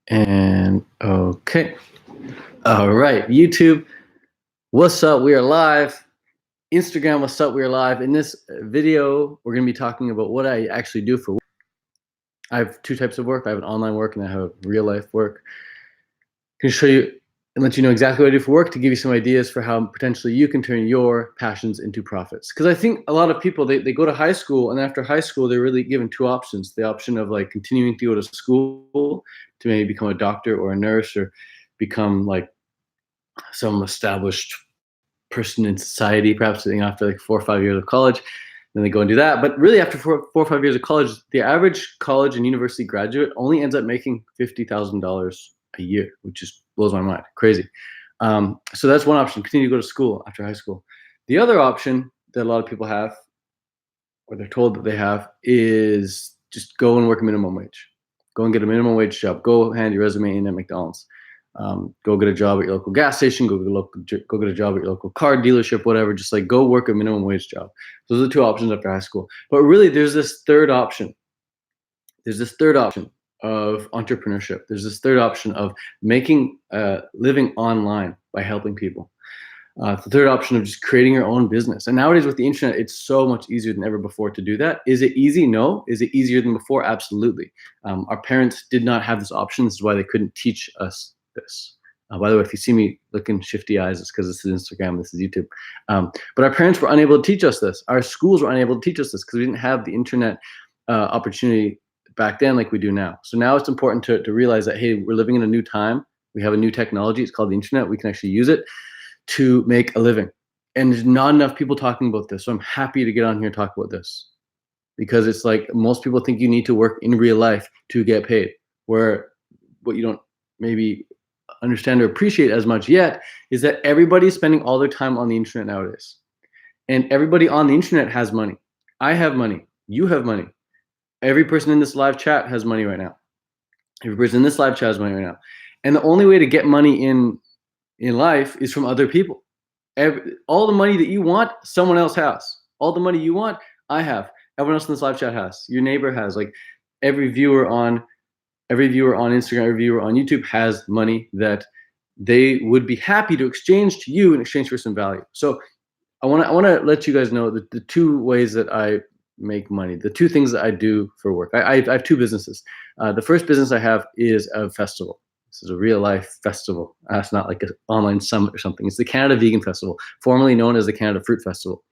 And okay. All right. YouTube, what's up? We are live. Instagram, what's up? We are live. In this video, we're going to be talking about what I actually do for work. I have two types of work. I have an online work and I have real life work. I can show you and let you know exactly what I do for work to give you some ideas for how potentially you can turn your passions into profits. Because I think a lot of people, they go to high school, and after high school, they're really given two options. The option of like continuing to go to school to maybe become a doctor or a nurse or become like some established person in society, perhaps after like 4 or 5 years of college. Then they go and do that. But really, after four or 5 years of college, the average college and university graduate only ends up making $50,000 a year, which just blows my mind. Crazy. So that's one option. Continue to go to school after high school. The other option that a lot of people have, or they're told that they have, is just go and work a minimum wage. Go and get a minimum wage job. Go hand your resume in at McDonald's. Go get a job at your local gas station. Go get a job at your local car dealership. Whatever. Just like go work a minimum wage job. Those are the two options after high school. But really, there's this third option. There's this third option of entrepreneurship. There's this third option of making living online by helping people. The third option of just creating your own business. And nowadays with the internet, it's so much easier than ever before to do that. Is it easy? No. Is it easier than before? Absolutely. Our parents did not have this option. This is why they couldn't teach us this. By the way, if you see me looking shifty eyes, it's because this is Instagram, this is YouTube. But our parents were unable to teach us this. Our schools were unable to teach us this because we didn't have the internet opportunity back then like we do now. So now it's important to realize that, hey, we're living in a new time. We have a new technology. It's called the internet. We can actually use it to make a living. And there's not enough people talking about this. So I'm happy to get on here and talk about this, because it's like most people think you need to work in real life to get paid, where what you don't maybe understand or appreciate as much yet is that everybody's spending all their time on the internet nowadays. And everybody on the internet has money. I have money. You have money. Every person in this live chat has money right now. Every person in this live chat has money right now. And the only way to get money in life is from other people. All the money that you want, someone else has. All the money you want, I have. Everyone else in this live chat has. Your neighbor has. Like every viewer on Instagram, every viewer on YouTube has money that they would be happy to exchange to you in exchange for some value. So I want to let you guys know that the two ways that I make money, the two things that I do for work. I have two businesses. The first business I have is a festival. This is a real life festival. It's not like an online summit or something. It's the Canada Vegan Festival, formerly known as the Canada Fruit Festival.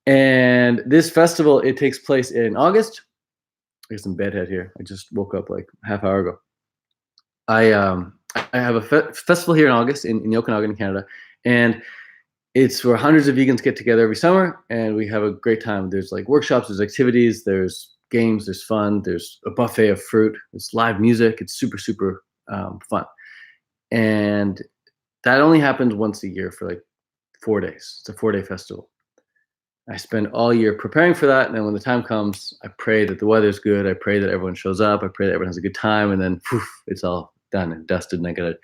And this festival, it takes place in August. I got some bedhead here. I just woke up like a half hour ago. I have a festival here in August in the Okanagan in Canada, and it's where hundreds of vegans get together every summer, and we have a great time. There's like workshops, there's activities, there's games, there's fun, there's a buffet of fruit, there's live music. It's super, super fun. And that only happens once a year for like 4 days. It's a 4-day festival. I spend all year preparing for that, and then when the time comes, I pray that the weather's good. I pray that everyone shows up. I pray that everyone has a good time, and then poof, it's all done and dusted, and I gotta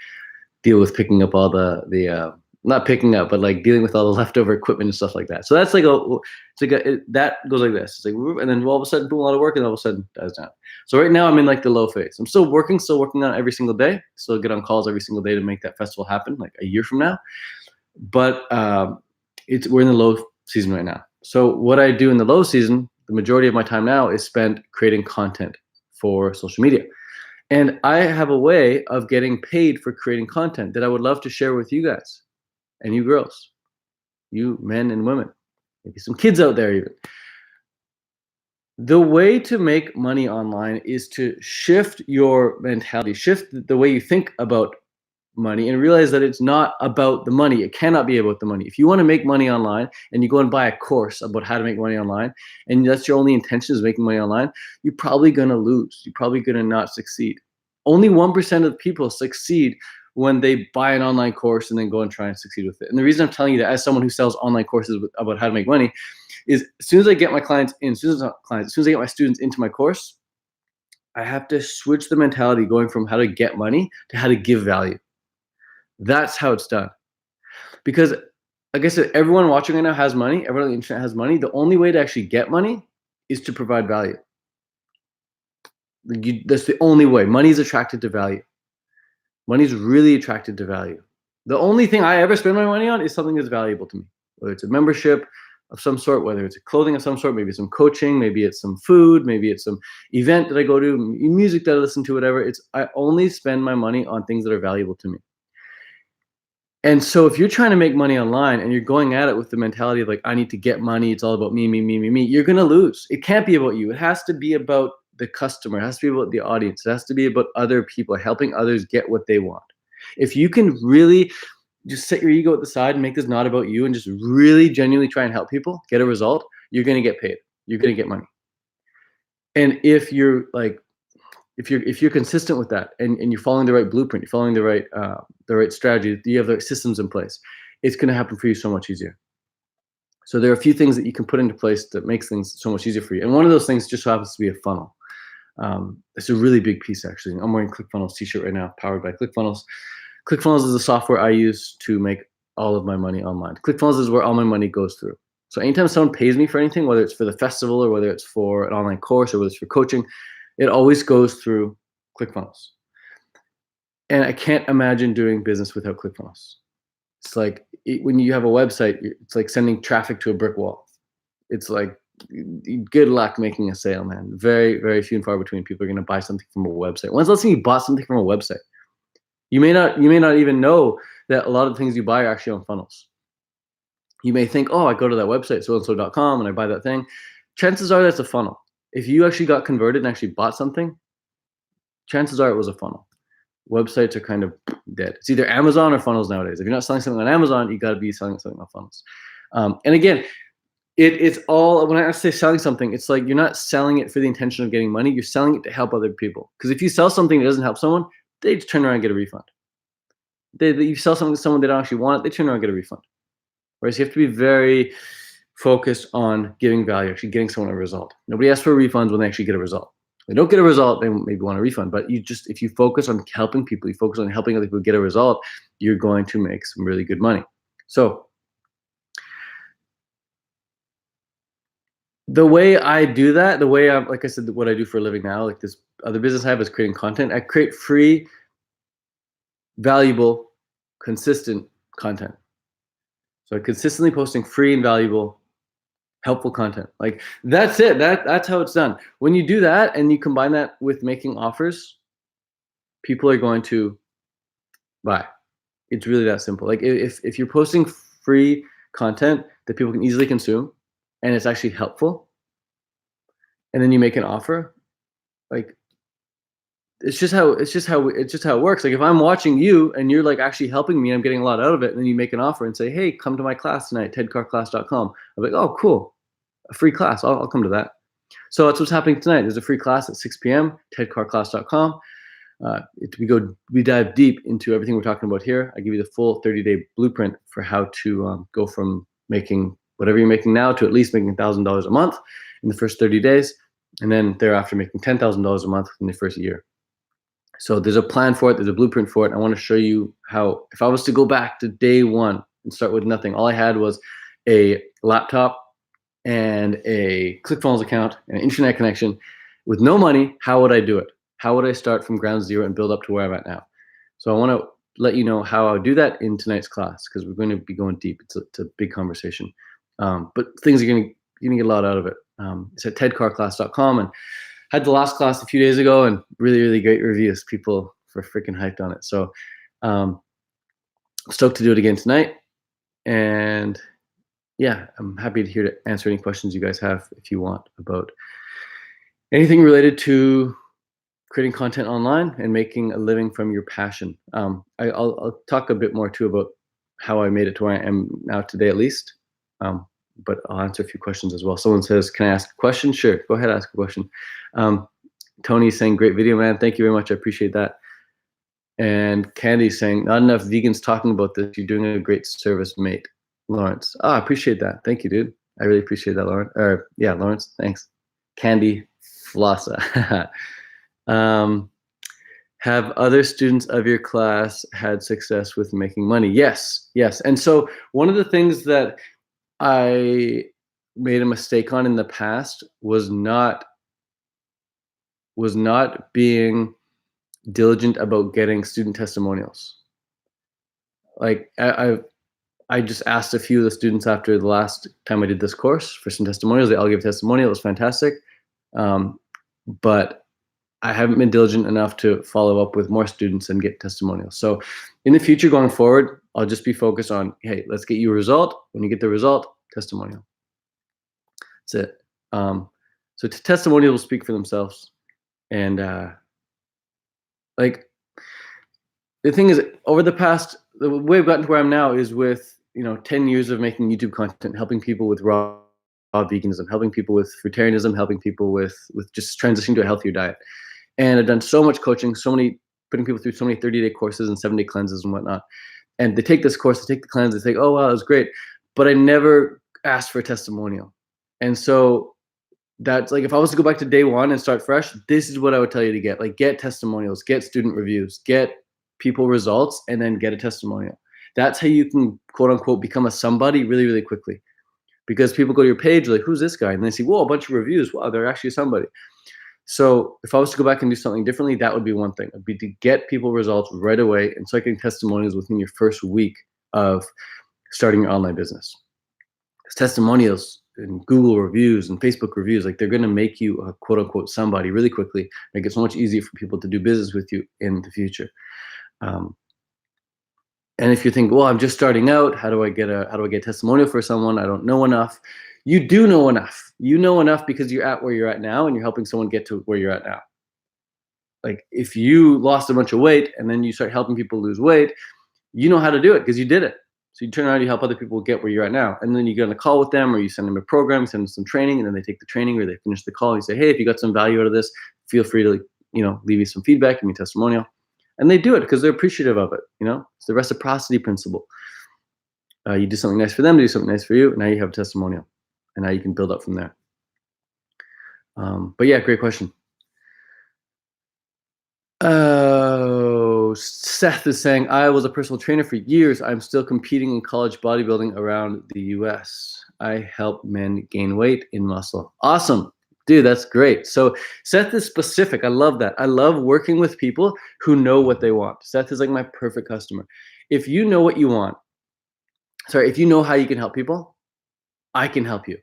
deal with picking up all the not picking up, but like dealing with all the leftover equipment and stuff like that. So that's like that goes like this. It's like, and then all of a sudden, doing a lot of work, and all of a sudden, dies down. So right now, I'm in like the low phase. I'm still working on it every single day. Still get on calls every single day to make that festival happen, like a year from now. But we're in the low season right now. So what I do in the low season, the majority of my time now is spent creating content for social media. And I have a way of getting paid for creating content that I would love to share with you guys and you girls, you men and women, maybe some kids out there even. The way to make money online is to shift your mentality, shift the way you think about money, and realize that it's not about the money. It cannot be about the money. If you want to make money online and you go and buy a course about how to make money online, and that's your only intention is making money online, you're probably going to lose. You're probably going to not succeed. Only 1% of people succeed when they buy an online course and then go and try and succeed with it. And the reason I'm telling you that as someone who sells online courses about how to make money is as soon as I get my clients in, as soon as I get my students into my course, I have to switch the mentality going from how to get money to how to give value. That's how it's done. Because like I said, everyone watching right now has money. Everyone on the internet has money. The only way to actually get money is to provide value. That's the only way. Money's attracted to value. Money's really attracted to value. The only thing I ever spend my money on is something that's valuable to me, whether it's a membership of some sort, whether it's a clothing of some sort, maybe some coaching, maybe it's some food, maybe it's some event that I go to, music that I listen to, whatever. I only spend my money on things that are valuable to me. And so if you're trying to make money online and you're going at it with the mentality of like, I need to get money, it's all about me, you're going to lose. It can't be about you. It has to be about the customer. It has to be about the audience. It has to be about other people, helping others get what they want. If you can really just set your ego at the side and make this not about you and just really genuinely try and help people get a result, you're going to get paid. You're going to get money. And if you're like, if you're consistent with that and you're following the right blueprint, you're following the right strategy, you have the right systems in place, it's going to happen for you so much easier. So there are a few things that you can put into place that makes things so much easier for you. And one of those things just happens to be a funnel. It's a really big piece, actually. I'm wearing ClickFunnels t-shirt right now, powered by ClickFunnels. ClickFunnels is the software I use to make all of my money online. ClickFunnels is where all my money goes through. So anytime someone pays me for anything, whether it's for the festival or whether it's for an online course or whether it's for coaching, it always goes through ClickFunnels. And I can't imagine doing business without ClickFunnels. It's like when you have a website, it's like sending traffic to a brick wall. It's like, good luck making a sale, man. Very, very few and far between people are going to buy something from a website. When's the last time you bought something from a website? You may not even know that a lot of the things you buy are actually on funnels. You may think, oh, I go to that website, so-and-so.com, and I buy that thing. Chances are that's a funnel. If you actually got converted and actually bought something, chances are it was a funnel. Websites are kind of dead. It's either Amazon or funnels nowadays. If you're not selling something on Amazon, you got to be selling something on funnels. And again, it's all, when I say selling something, it's like you're not selling it for the intention of getting money. You're selling it to help other people. Because if you sell something that doesn't help someone, they just turn around and get a refund. You sell something to someone they don't actually want it, they turn around and get a refund. Whereas you have to be very focused on giving value, actually getting someone a result. Nobody asks for refunds when they actually get a result. If they don't get a result, they maybe want a refund. But if you focus on helping people, you focus on helping other people get a result, you're going to make some really good money. So the way I do that, the way like I said, what I do for a living now, like this other business I have is creating content. I create free, valuable, consistent content. So I'm consistently posting free and valuable, helpful content. Like that's it. That's how it's done. When you do that and you combine that with making offers, people are going to buy. It's really that simple. Like if you're posting free content that people can easily consume and it's actually helpful, and then you make an offer, like it's just how it works. Like if I'm watching you and you're like actually helping me, I'm getting a lot out of it, and then you make an offer and say, hey, come to my class tonight, tedcarclass.com. I'm like, oh, cool, a free class. I'll come to that. So that's what's happening tonight. There's a free class at 6 p.m. tedcarclass.com. We dive deep into everything we're talking about here. I give you the full 30-day blueprint for how to go from making whatever you're making now to at least making $1,000 a month in the first 30 days, and then thereafter making $10,000 a month in the first year. So there's a plan for it. There's a blueprint for it. I want to show you how, if I was to go back to day one and start with nothing, all I had was a laptop and a ClickFunnels account and an internet connection with no money, how would I do it? How would I start from ground zero and build up to where I'm at now? So I want to let you know how I would do that in tonight's class, because we're going to be going deep. It's a big conversation. But things you're going to get a lot out of it. It's at tedcarclass.com, and had the last class a few days ago and really, really great reviews. People were freaking hyped on it. So stoked to do it again tonight. And yeah, I'm happy to answer any questions you guys have if you want about anything related to creating content online and making a living from your passion. I'll talk a bit more too about how I made it to where I am now today, at least. But I'll answer a few questions as well. Someone says, can I ask a question? Sure, go ahead, ask a question. Tony's saying, great video, man. Thank you very much. I appreciate that. And Candy's saying, not enough vegans talking about this. You're doing a great service, mate. Lawrence. Oh, I appreciate that. Thank you, dude. I really appreciate that, Lawrence. Yeah, Lawrence, thanks. Candy Flossa. Have other students of your class had success with making money? Yes. And so one of the things that I made a mistake on in the past was not was not being diligent about getting student testimonials. Like I just asked a few of the students after the last time I did this course for some testimonials. They all gave a testimonial. It was fantastic. But I haven't been diligent enough to follow up with more students and get testimonials. So in the future going forward, I'll just be focused on, hey, let's get you a result. When you get the result, testimonial. That's it. So testimonials will speak for themselves. And like the thing is, over the way I've gotten to where I'm now is with 10 years of making YouTube content, helping people with raw veganism, helping people with fruitarianism, helping people with just transitioning to a healthier diet. And I've done so much coaching, putting people through so many 30-day courses and 7-day cleanses and whatnot. And they take this course, they take the cleanse, they think, oh wow, it was great. But I never asked for a testimonial. And so that's like, if I was to go back to day one and start fresh, this is what I would tell you to get. Like, get testimonials, get student reviews, get people results, and then get a testimonial. That's how you can, quote unquote, become a somebody really, really quickly. Because people go to your page, like, who's this guy? And they see, whoa, a bunch of reviews. Wow, they're actually somebody. So if I was to go back and do something differently, that would be one thing. It'd be to get people results right away and start getting testimonials within your first week of starting your online business. Because testimonials and Google reviews and Facebook reviews, like, they're going to make you a quote unquote somebody really quickly. Make it so much easier for people to do business with you in the future. And if you think, well, I'm just starting out, how do I get a testimonial for someone? I don't know enough. You do know enough. You know enough because you're at where you're at now and you're helping someone get to where you're at now. Like, if you lost a bunch of weight and then you start helping people lose weight, you know how to do it because you did it. So you turn around, you help other people get where you're at now. And then you get on a call with them, or you send them a program, send them some training, and then they take the training or they finish the call. And you say, hey, if you got some value out of this, feel free to, leave me some feedback, give me a testimonial. And they do it because they're appreciative of it. It's the reciprocity principle. You do something nice for them, they do something nice for you, and now you have a testimonial. And now you can build up from there. But yeah, great question. Oh, Seth is saying, I was a personal trainer for years. I'm still competing in college bodybuilding around the US. I help men gain weight in muscle. Awesome. Dude, that's great. So Seth is specific. I love that. I love working with people who know what they want. Seth is like my perfect customer. If you know what you want, if you know how you can help people, I can help you.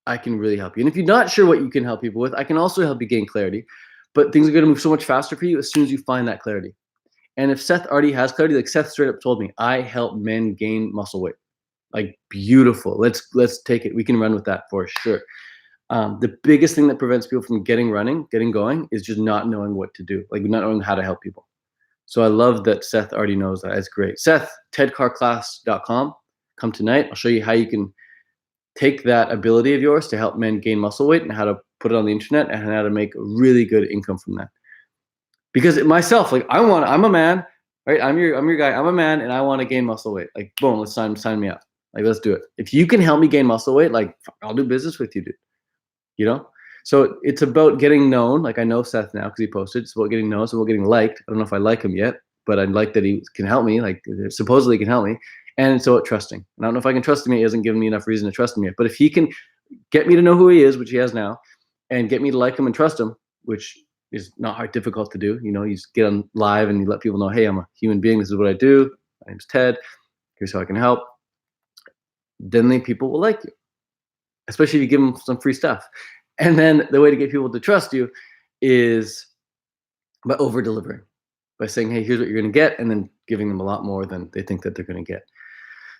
I can really help you. And if you're not sure what you can help people with, I can also help you gain clarity. But things are going to move so much faster for you as soon as you find that clarity. And if Seth already has clarity, like Seth straight up told me, I help men gain muscle weight. Like, beautiful. Let's take it. We can run with that for sure. The biggest thing that prevents people from getting going is just not knowing what to do, like not knowing how to help people. So I love that Seth already knows that. It's great. Seth, tedcarclass.com. Come tonight. I'll show you how you can take that ability of yours to help men gain muscle weight and how to put it on the internet and how to make really good income from that. Because myself, like, I'm a man, right? I'm your guy. I'm a man and I want to gain muscle weight. Like, boom, let's sign me up. Like, let's do it. If you can help me gain muscle weight, like, I'll do business with you, dude. So it's about getting known. Like, I know Seth now because he posted. It's about getting known. It's about getting liked. I don't know if I like him yet, but I like that he can help me. Like, supposedly he can help me. And it's about trusting. I don't know if I can trust him yet. He hasn't given me enough reason to trust him yet. But if he can get me to know who he is, which he has now, and get me to like him and trust him, which is not difficult to do. You just get on live and you let people know, hey, I'm a human being. This is what I do. My name's Ted. Here's how I can help. Then people will like you, especially if you give them some free stuff. And then the way to get people to trust you is by over-delivering, by saying, hey, here's what you're going to get, and then giving them a lot more than they think that they're going to get.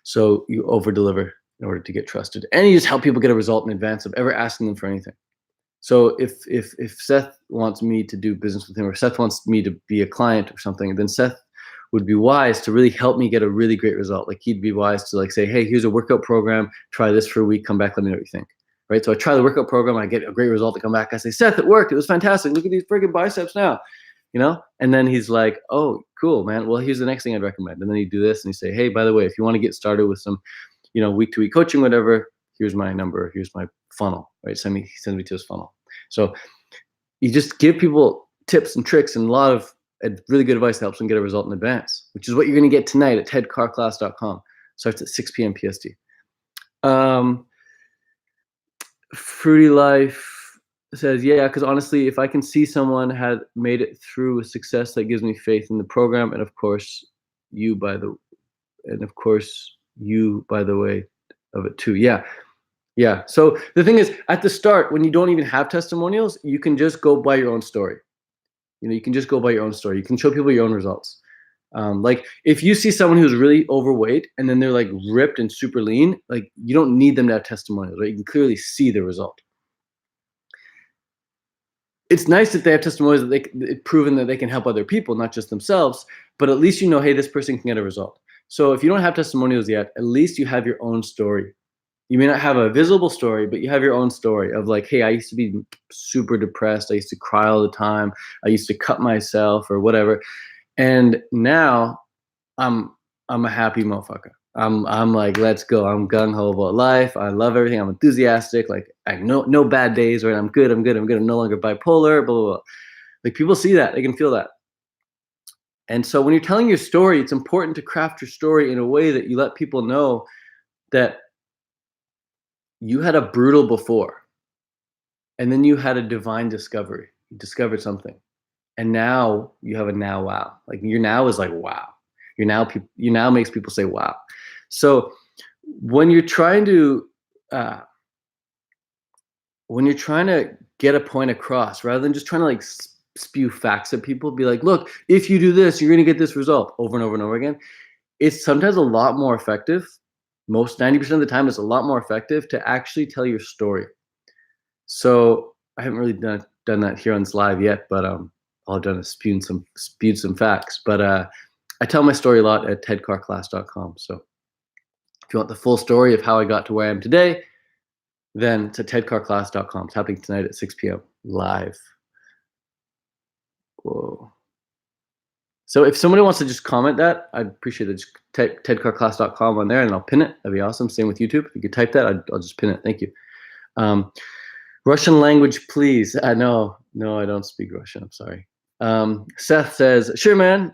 So you over-deliver in order to get trusted. And you just help people get a result in advance of ever asking them for anything. So if Seth wants me to do business with him, or Seth wants me to be a client or something, then Seth would be wise to really help me get a really great result. Like, he'd be wise to say, hey, here's a workout program. Try this for a week. Come back. Let me know what you think. Right? So I try the workout program. I get a great result. I come back. I say, Seth, it worked. It was fantastic. Look at these freaking biceps now. And then he's like, oh, cool, man. Well, here's the next thing I'd recommend. And then he'd do this and he'd say, hey, by the way, if you want to get started with some, week-to-week coaching, whatever, here's my number. Here's my funnel, right? He sends me to his funnel. So you just give people tips and tricks and a lot of really good advice that helps them get a result in advance, which is what you're going to get tonight at tedcarclass.com. Starts at 6 p.m. PST. Fruity Life says, yeah, because honestly, if I can see someone had made it through with success, that gives me faith in the program, and of course, you by the and of course you by the way of it too. Yeah, yeah. So the thing is, at the start, when you don't even have testimonials, you can just go by your own story. You can just go by your own story. You can show people your own results. Like if you see someone who's really overweight and then they're like ripped and super lean, like you don't need them to have testimonials, right? You can clearly see the result. It's nice that they have testimonials that it's proven that they can help other people, not just themselves, but at least hey, this person can get a result. So if you don't have testimonials yet, at least you have your own story. You may not have a visible story, but you have your own story of like, hey, I used to be super depressed. I used to cry all the time. I used to cut myself or whatever. And now I'm a happy motherfucker. I'm like, let's go. I'm gung ho about life. I love everything. I'm enthusiastic. Like I no bad days, right? I'm good. I'm no longer bipolar. Blah blah blah. Like people see that. They can feel that. And so when you're telling your story, it's important to craft your story in a way that you let people know that you had a brutal before, and then you had a divine discovery. You discovered something, and now you have a now wow. Like your now is like wow. Your now makes people say wow. So when you're trying to get a point across, rather than just trying to like spew facts at people, be like, look, if you do this, you're going to get this result over and over and over again. It's sometimes a lot more effective. Most 90% of the time, it's a lot more effective to actually tell your story. So I haven't really done that here on this live yet, but all I've done is spewed some facts. But I tell my story a lot at tedcarclass.com. So if you want the full story of how I got to where I am today, then it's at tedcarclass.com. It's happening tonight at 6 p.m. live. Whoa. So if somebody wants to just comment that, I'd appreciate it. Just type tedcarclass.com on there and I'll pin it. That'd be awesome. Same with YouTube. If you could type that, I'll just pin it. Thank you. Russian language, please. No, I don't speak Russian. I'm sorry. Seth says, sure, man.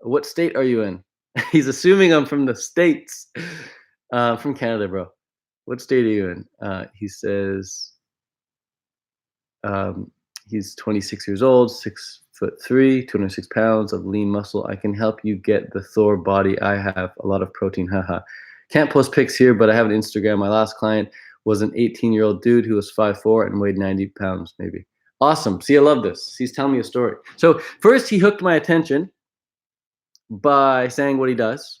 What state are you in? He's assuming I'm from the States. From Canada, bro. What state are you in? He says he's 26 years old, 6'3", 206 pounds of lean muscle. I can help you get the Thor body. I have a lot of protein. Haha. Can't post pics here, but I have an Instagram. My last client was an 18-year-old dude who was 5'4" and weighed 90 pounds, maybe. Awesome. See, I love this. He's telling me a story. So first, he hooked my attention by saying what he does,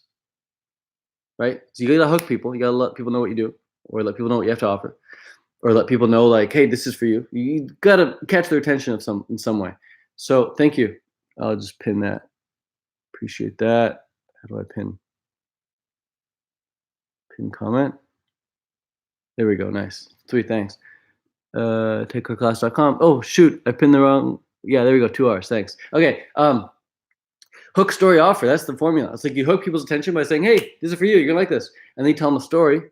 right? So you gotta hook people. You gotta let people know what you do, or let people know what you have to offer, or let people know like, hey, this is for you. You gotta catch their attention in some way. So thank you. I'll just pin that. Appreciate that. How do I pin? Pin comment. There we go. Nice. 3 thanks. TakeClass.com. Oh shoot, I pinned the wrong. Yeah, there we go. 2 hours. Thanks. Okay. Hook, story, offer. That's the formula. It's like you hook people's attention by saying, hey, this is for you. You're gonna like this. And then you tell them a story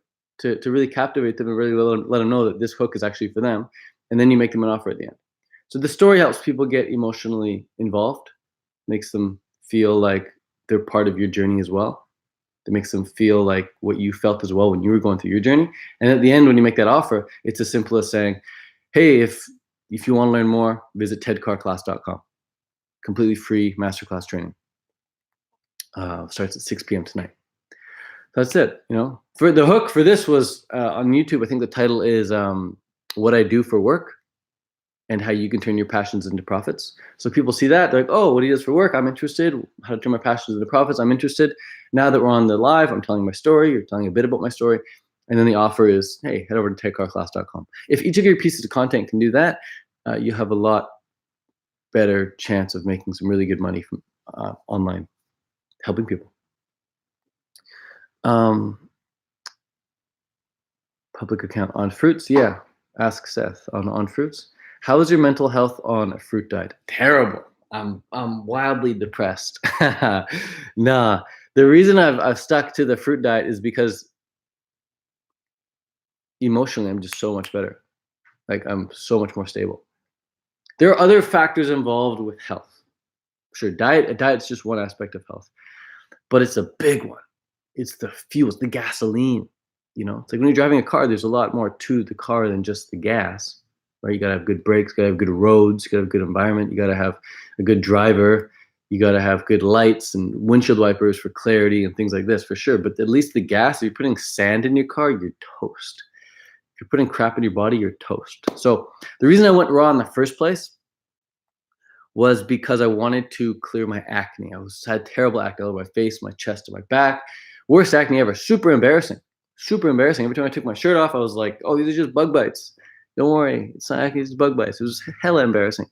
to really captivate them and really let them know that this hook is actually for them. And then you make them an offer at the end. So the story helps people get emotionally involved, makes them feel like they're part of your journey as well. It makes them feel like what you felt as well when you were going through your journey. And at the end, when you make that offer, it's as simple as saying, hey, if you want to learn more, visit tedcarclass.com. Completely free masterclass training. Starts at 6 p.m. tonight. That's it. For the hook for this was on YouTube. I think the title is what I do for work and how you can turn your passions into profits. So people see that, they're like, oh, what he does for work, I'm interested. How to turn my passions into profits, I'm interested. Now that we're on the live, I'm telling my story, you're telling a bit about my story. And then the offer is, hey, head over to takeourclass.com. If each of your pieces of content can do that, you have a lot better chance of making some really good money from online, helping people. Public account on fruits. Yeah. Ask Seth on fruits. How is your mental health on a fruit diet? Terrible. I'm wildly depressed. Nah. The reason I've stuck to the fruit diet is because emotionally I'm just so much better. Like I'm so much more stable. There are other factors involved with health. Sure, diet's just one aspect of health, but it's a big one. It's the fuels, the gasoline. It's like when you're driving a car, there's a lot more to the car than just the gas. right? You gotta have good brakes, gotta have good roads, you gotta have good environment, you gotta have a good driver, you gotta have good lights and windshield wipers for clarity and things like this for sure. But at least the gas, if you're putting sand in your car, you're toast. If you're putting crap in your body, you're toast. So the reason I went raw in the first place was because I wanted to clear my acne. Had terrible acne all over my face, my chest, and my back. Worst acne ever. Super embarrassing. Super embarrassing. Every time I took my shirt off, I was like, "Oh, these are just bug bites. Don't worry, it's not acne, it's bug bites." It was hella embarrassing.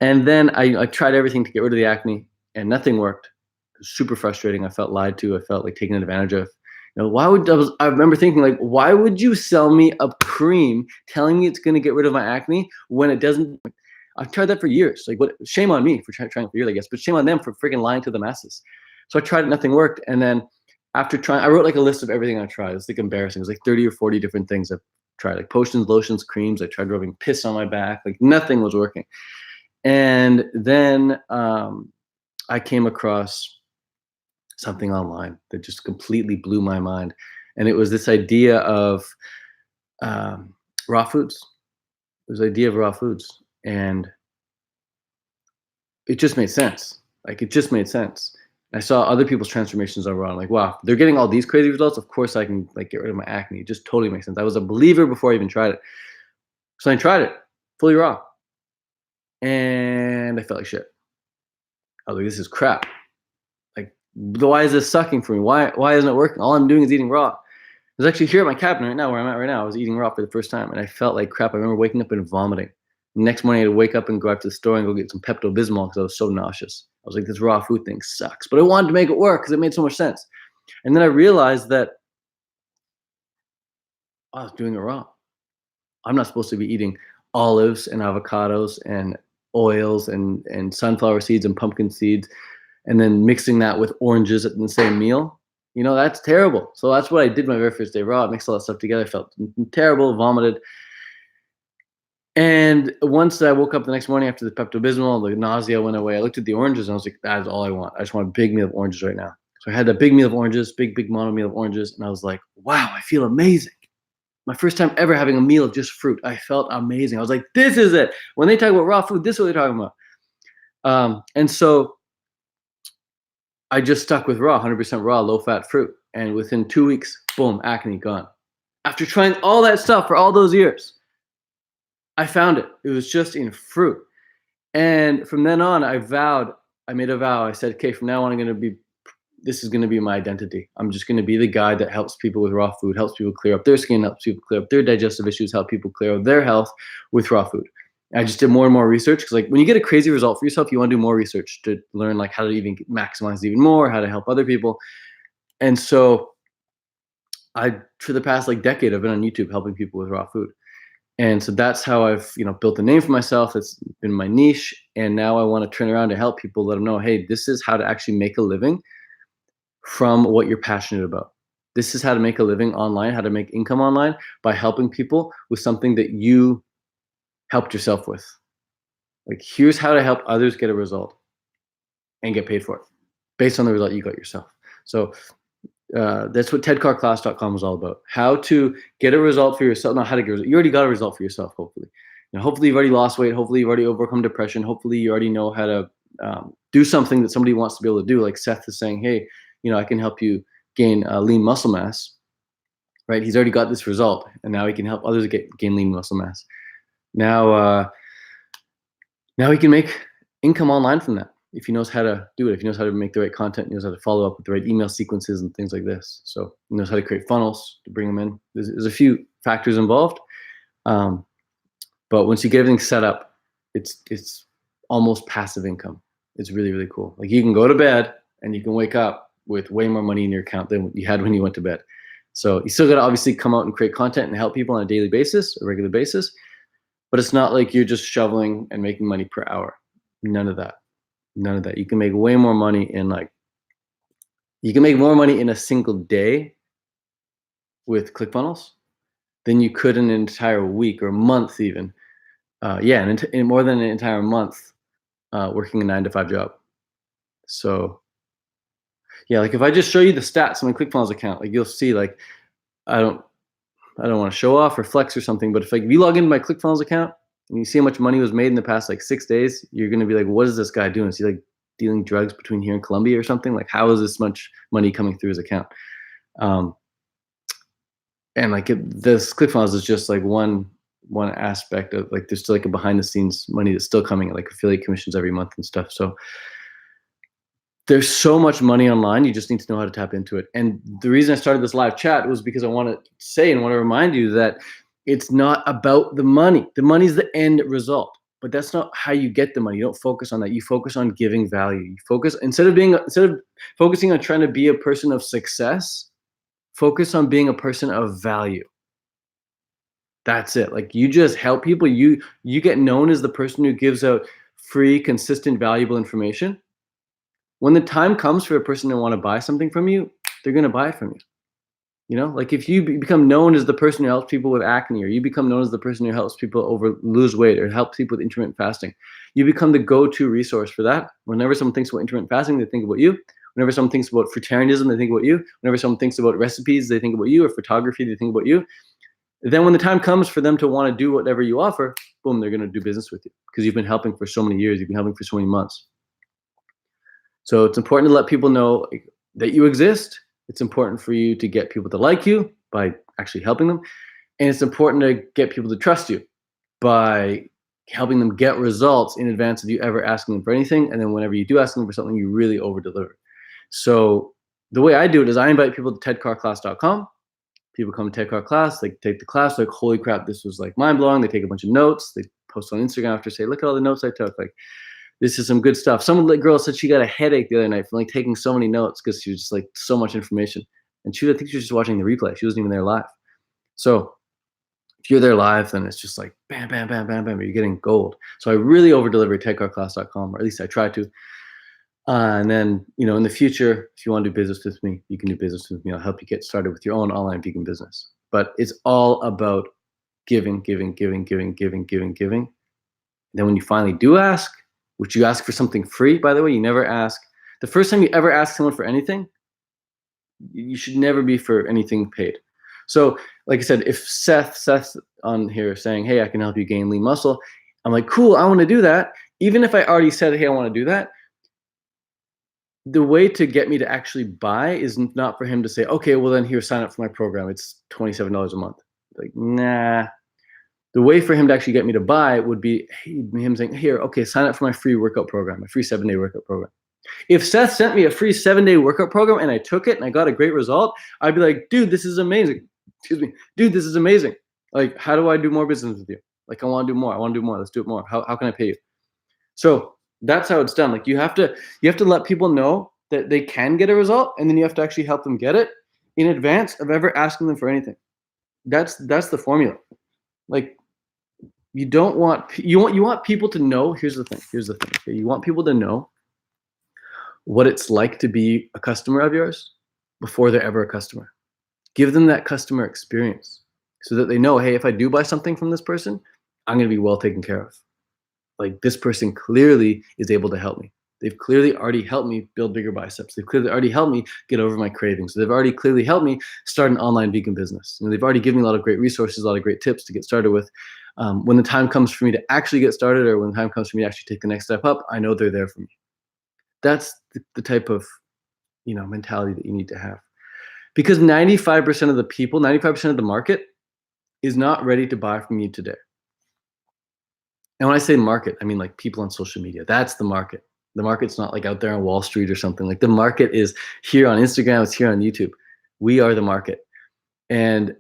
And then I tried everything to get rid of the acne, and nothing worked. It was super frustrating. I felt lied to. I felt like taken advantage of. I remember thinking, like, why would you sell me a cream telling me it's going to get rid of my acne when it doesn't? I've tried that for years. Like, what? Shame on me for trying for years, I guess, but shame on them for freaking lying to the masses. So I tried it, nothing worked. And then after trying, I wrote like a list of everything I tried. It's like embarrassing. It was like 30 or 40 different things I've tried, like potions, lotions, creams. I tried rubbing piss on my back. Like nothing was working. And then I came across something online that just completely blew my mind. And it was this idea of raw foods. It was the idea of raw foods. And it just made sense. Like it just made sense. I saw other people's transformations on raw. I'm like, wow, they're getting all these crazy results. Of course I can like get rid of my acne. It just totally makes sense. I was a believer before I even tried it. So I tried it fully raw. And I felt like shit. I was like, this is crap. Like, why is this sucking for me? Why isn't it working? All I'm doing is eating raw. I was actually here at my cabin right now, where I'm at right now. I was eating raw for the first time, and I felt like crap. I remember waking up and vomiting. The next morning, I had to wake up and go out to the store and go get some Pepto-Bismol because I was so nauseous. I was like, this raw food thing sucks. But I wanted to make it work because it made so much sense. And then I realized that I was doing it raw. I'm not supposed to be eating olives and avocados and oils and sunflower seeds and pumpkin seeds and then mixing that with oranges in the same meal. You know, that's terrible. So that's what I did my very first day raw. I mixed all that stuff together. I felt terrible, vomited. And once I woke up the next morning after the Pepto-Bismol, the nausea went away. I looked at the oranges and I was like, that is all I want. I just want a big meal of oranges right now. So I had that big meal of oranges, big mono meal of oranges. And I was like, wow, I feel amazing. My first time ever having a meal of just fruit. I felt amazing. I was like, this is it. When they talk about raw food, this is what they're talking about. And so I just stuck with raw, 100% raw, low-fat fruit. And within 2 weeks, boom, acne gone. After trying all that stuff for all those years, I found it. It was just in fruit. And from then on, I made a vow. I said, okay, from now on, this is going to be my identity. I'm just going to be the guy that helps people with raw food, helps people clear up their skin, helps people clear up their digestive issues, help people clear up their health with raw food. And I just did more and more research because like when you get a crazy result for yourself, you want to do more research to learn like how to even maximize it even more, how to help other people. And so for the past like decade, I've been on YouTube helping people with raw food. And so that's how I've, built a name for myself. It's been my niche. And now I want to turn around to help people, let them know, hey, this is how to actually make a living from what you're passionate about. This is how to make a living online, how to make income online by helping people with something that you helped yourself with. Like, here's how to help others get a result and get paid for it based on the result you got yourself. So that's what tedcarclass.com is all about. How to get a result for yourself. Not how to get a result. You already got a result for yourself, hopefully. Hopefully you've already lost weight. Hopefully you've already overcome depression. Hopefully you already know how to do something that somebody wants to be able to do. Like Seth is saying, hey, I can help you gain lean muscle mass, right? He's already got this result, and now he can help others gain lean muscle mass. Now he can make income online from that if he knows how to do it, if he knows how to make the right content, he knows how to follow up with the right email sequences and things like this. So he knows how to create funnels to bring them in. There's a few factors involved, but once you get everything set up, it's almost passive income. It's really, really cool. Like you can go to bed and you can wake up with way more money in your account than you had when you went to bed. So you still got to obviously come out and create content and help people on a daily basis, a regular basis, but it's not like you're just shoveling and making money per hour. None of that. You can make way more money you can make more money in a single day with ClickFunnels than you could in an entire week or month even. In more than an entire month working a 9-to-5 job. So yeah, like if I just show you the stats on my ClickFunnels account, like you'll see, like I don't want to show off or flex or something, but if you log into my ClickFunnels account, and you see how much money was made in the past like 6 days, you're gonna be like, what is this guy doing? Is he like dealing drugs between here and Colombia or something? Like, how is this much money coming through his account? Um, and like this ClickFunnels is just like one aspect of, like, there's still like a behind the scenes money that's still coming, like affiliate commissions every month and stuff. So there's so much money online. You just need to know how to tap into it. And the reason I started this live chat was because I want to say and want to remind you that it's not about the money. The money's the end result, but that's not how you get the money. You don't focus on that. You focus on giving value. You focus, instead of focusing on trying to be a person of success, focus on being a person of value. That's it. Like, you just help people. You get known as the person who gives out free, consistent, valuable information. When the time comes for a person to want to buy something from you, they're going to buy it from you. You know, like if you become known as the person who helps people with acne, or you become known as the person who helps people lose weight, or helps people with intermittent fasting, you become the go-to resource for that. Whenever someone thinks about intermittent fasting, they think about you. Whenever someone thinks about fruitarianism, they think about you. Whenever someone thinks about recipes, they think about you, or photography, they think about you. Then when the time comes for them to want to do whatever you offer, boom, they're going to do business with you because you've been helping for so many years. You've been helping for so many months. So it's important to let people know that you exist. It's important for you to get people to like you by actually helping them. And it's important to get people to trust you by helping them get results in advance of you ever asking them for anything. And then whenever you do ask them for something, you really over deliver. So the way I do it is I invite people to tedcarclass.com. People come to TEDCar class, they take the class, like, holy crap, this was like mind blowing. They take a bunch of notes, they post on Instagram after, say, look at all the notes I took. Like, this is some good stuff. Some girl said she got a headache the other night from like taking so many notes because she was just like so much information. And I think she was just watching the replay. She wasn't even there live. So if you're there live, then it's just like bam, bam, bam, bam, bam. You're getting gold. So I really over deliver at tedcarclass.com, or at least I try to. And then, you know, in the future, if you want to do business with me, you can do business with me. I'll help you get started with your own online vegan business. But it's all about giving, giving, giving, giving, giving, giving, giving. And then when you finally do ask, which you ask for something free, by the way, you never ask. The first time you ever ask someone for anything, you should never be for anything paid. So like I said, if Seth on here saying, hey, I can help you gain lean muscle, I'm like, cool, I want to do that. Even if I already said, hey, I want to do that, the way to get me to actually buy is not for him to say, okay, well then here, sign up for my program. It's $27 a month. Like, nah. The way for him to actually get me to buy would be him saying, here, okay, sign up for my free workout program, my free 7-day workout program. If Seth sent me a free 7-day workout program and I took it and I got a great result, I'd be like, dude, this is amazing. Excuse me. Dude, this is amazing. Like, how do I do more business with you? Like, I want to do more. I want to do more. Let's do it more. How can I pay you? So that's how it's done. Like, you have to let people know that they can get a result, and then you have to actually help them get it in advance of ever asking them for anything. That's the formula. Like, you want people to know. Here's the thing. Okay? You want people to know what it's like to be a customer of yours before they're ever a customer. Give them that customer experience so that they know, hey, if I do buy something from this person, I'm going to be well taken care of. Like, this person clearly is able to help me. They've clearly already helped me build bigger biceps. They've clearly already helped me get over my cravings. They've already clearly helped me start an online vegan business. You know, they've already given me a lot of great resources, a lot of great tips to get started with. When the time comes for me to actually get started, or when the time comes for me to actually take the next step up, I know they're there for me. That's the type of, you know, mentality that you need to have. Because 95% of the people, 95% of the market is not ready to buy from you today. And when I say market, I mean like people on social media. That's the market. The market's not like out there on Wall Street or something. Like, the market is here on Instagram, it's here on YouTube. We are the market. And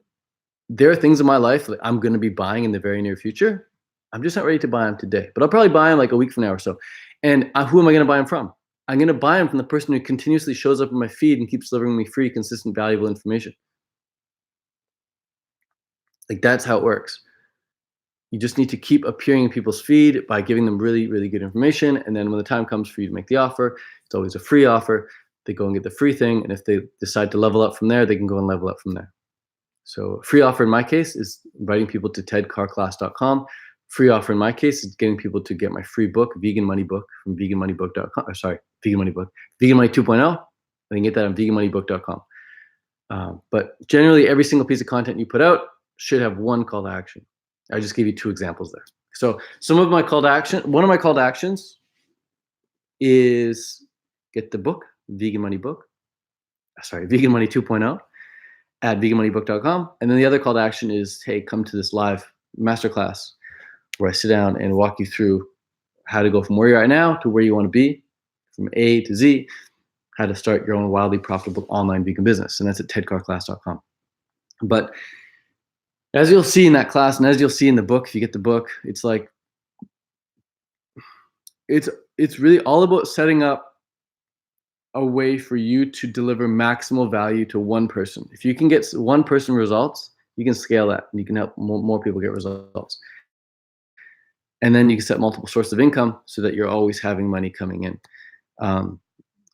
there are things in my life that I'm going to be buying in the very near future. I'm just not ready to buy them today, but I'll probably buy them like a week from now or so. And who am I going to buy them from? I'm going to buy them from the person who continuously shows up in my feed and keeps delivering me free, consistent, valuable information. Like, that's how it works. You just need to keep appearing in people's feed by giving them really, really good information. And then when the time comes for you to make the offer, it's always a free offer. They go and get the free thing. And if they decide to level up from there, they can go and level up from there. So free offer in my case is inviting people to tedcarclass.com. Free offer in my case is getting people to get my free book, Vegan Money Book, from veganmoneybook.com. Vegan Money Book, Vegan Money 2.0. They can get that on veganmoneybook.com. But generally, every single piece of content you put out should have one call to action. I just gave you 2 examples there. So some of my call to action, one of my call to actions is get the book, Vegan Money Book. Sorry, Vegan Money 2.0 at veganmoneybook.com. And then the other call to action is, hey, come to this live masterclass where I sit down and walk you through how to go from where you're at now to where you want to be, from A to Z, how to start your own wildly profitable online vegan business. And that's at tedcarclass.com. But as you'll see in that class, and as you'll see in the book, if you get the book, it's like, it's really all about setting up a way for you to deliver maximal value to one person. If you can get one person results, you can scale that and you can help more people get results. And then you can set multiple sources of income so that you're always having money coming in.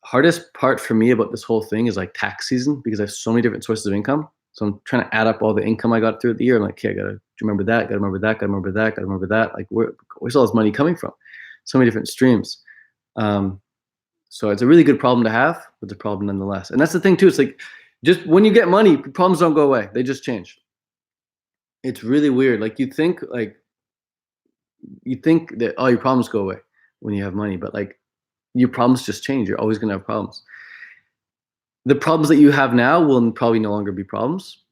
Hardest part for me about this whole thing is like tax season, because I have so many different sources of income. So I'm trying to add up all the income I got throughout the year. I'm like, okay, I gotta remember that, gotta remember that, gotta remember that, gotta remember that. Like, where's all this money coming from? So many different streams. So it's a really good problem to have, but it's a problem nonetheless. And that's the thing too. It's like, just when you get money, problems don't go away. They just change. It's really weird. Like you think that, oh, your problems go away when you have money, but like your problems just change. You're always going to have problems. The problems that you have now will probably no longer be problems,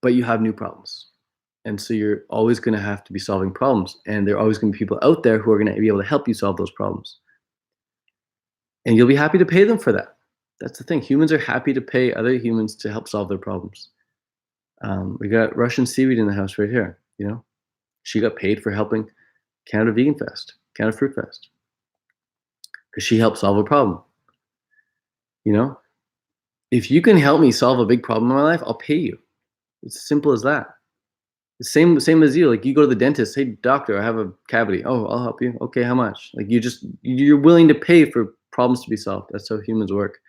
but you have new problems. And so you're always going to have to be solving problems. And there are always going to be people out there who are going to be able to help you solve those problems. And you'll be happy to pay them for that. That's the thing. Humans are happy to pay other humans to help solve their problems. We got Russian Seaweed in the house right here. You know, she got paid for helping Canada Vegan Fest, Canada Fruit Fest, because she helped solve a problem. You know, if you can help me solve a big problem in my life, I'll pay you. It's as simple as that. The same as you. Like you go to the dentist, hey doctor, I have a cavity. Oh, I'll help you. Okay, how much? Like you're willing to pay for problems to be solved. That's how humans work.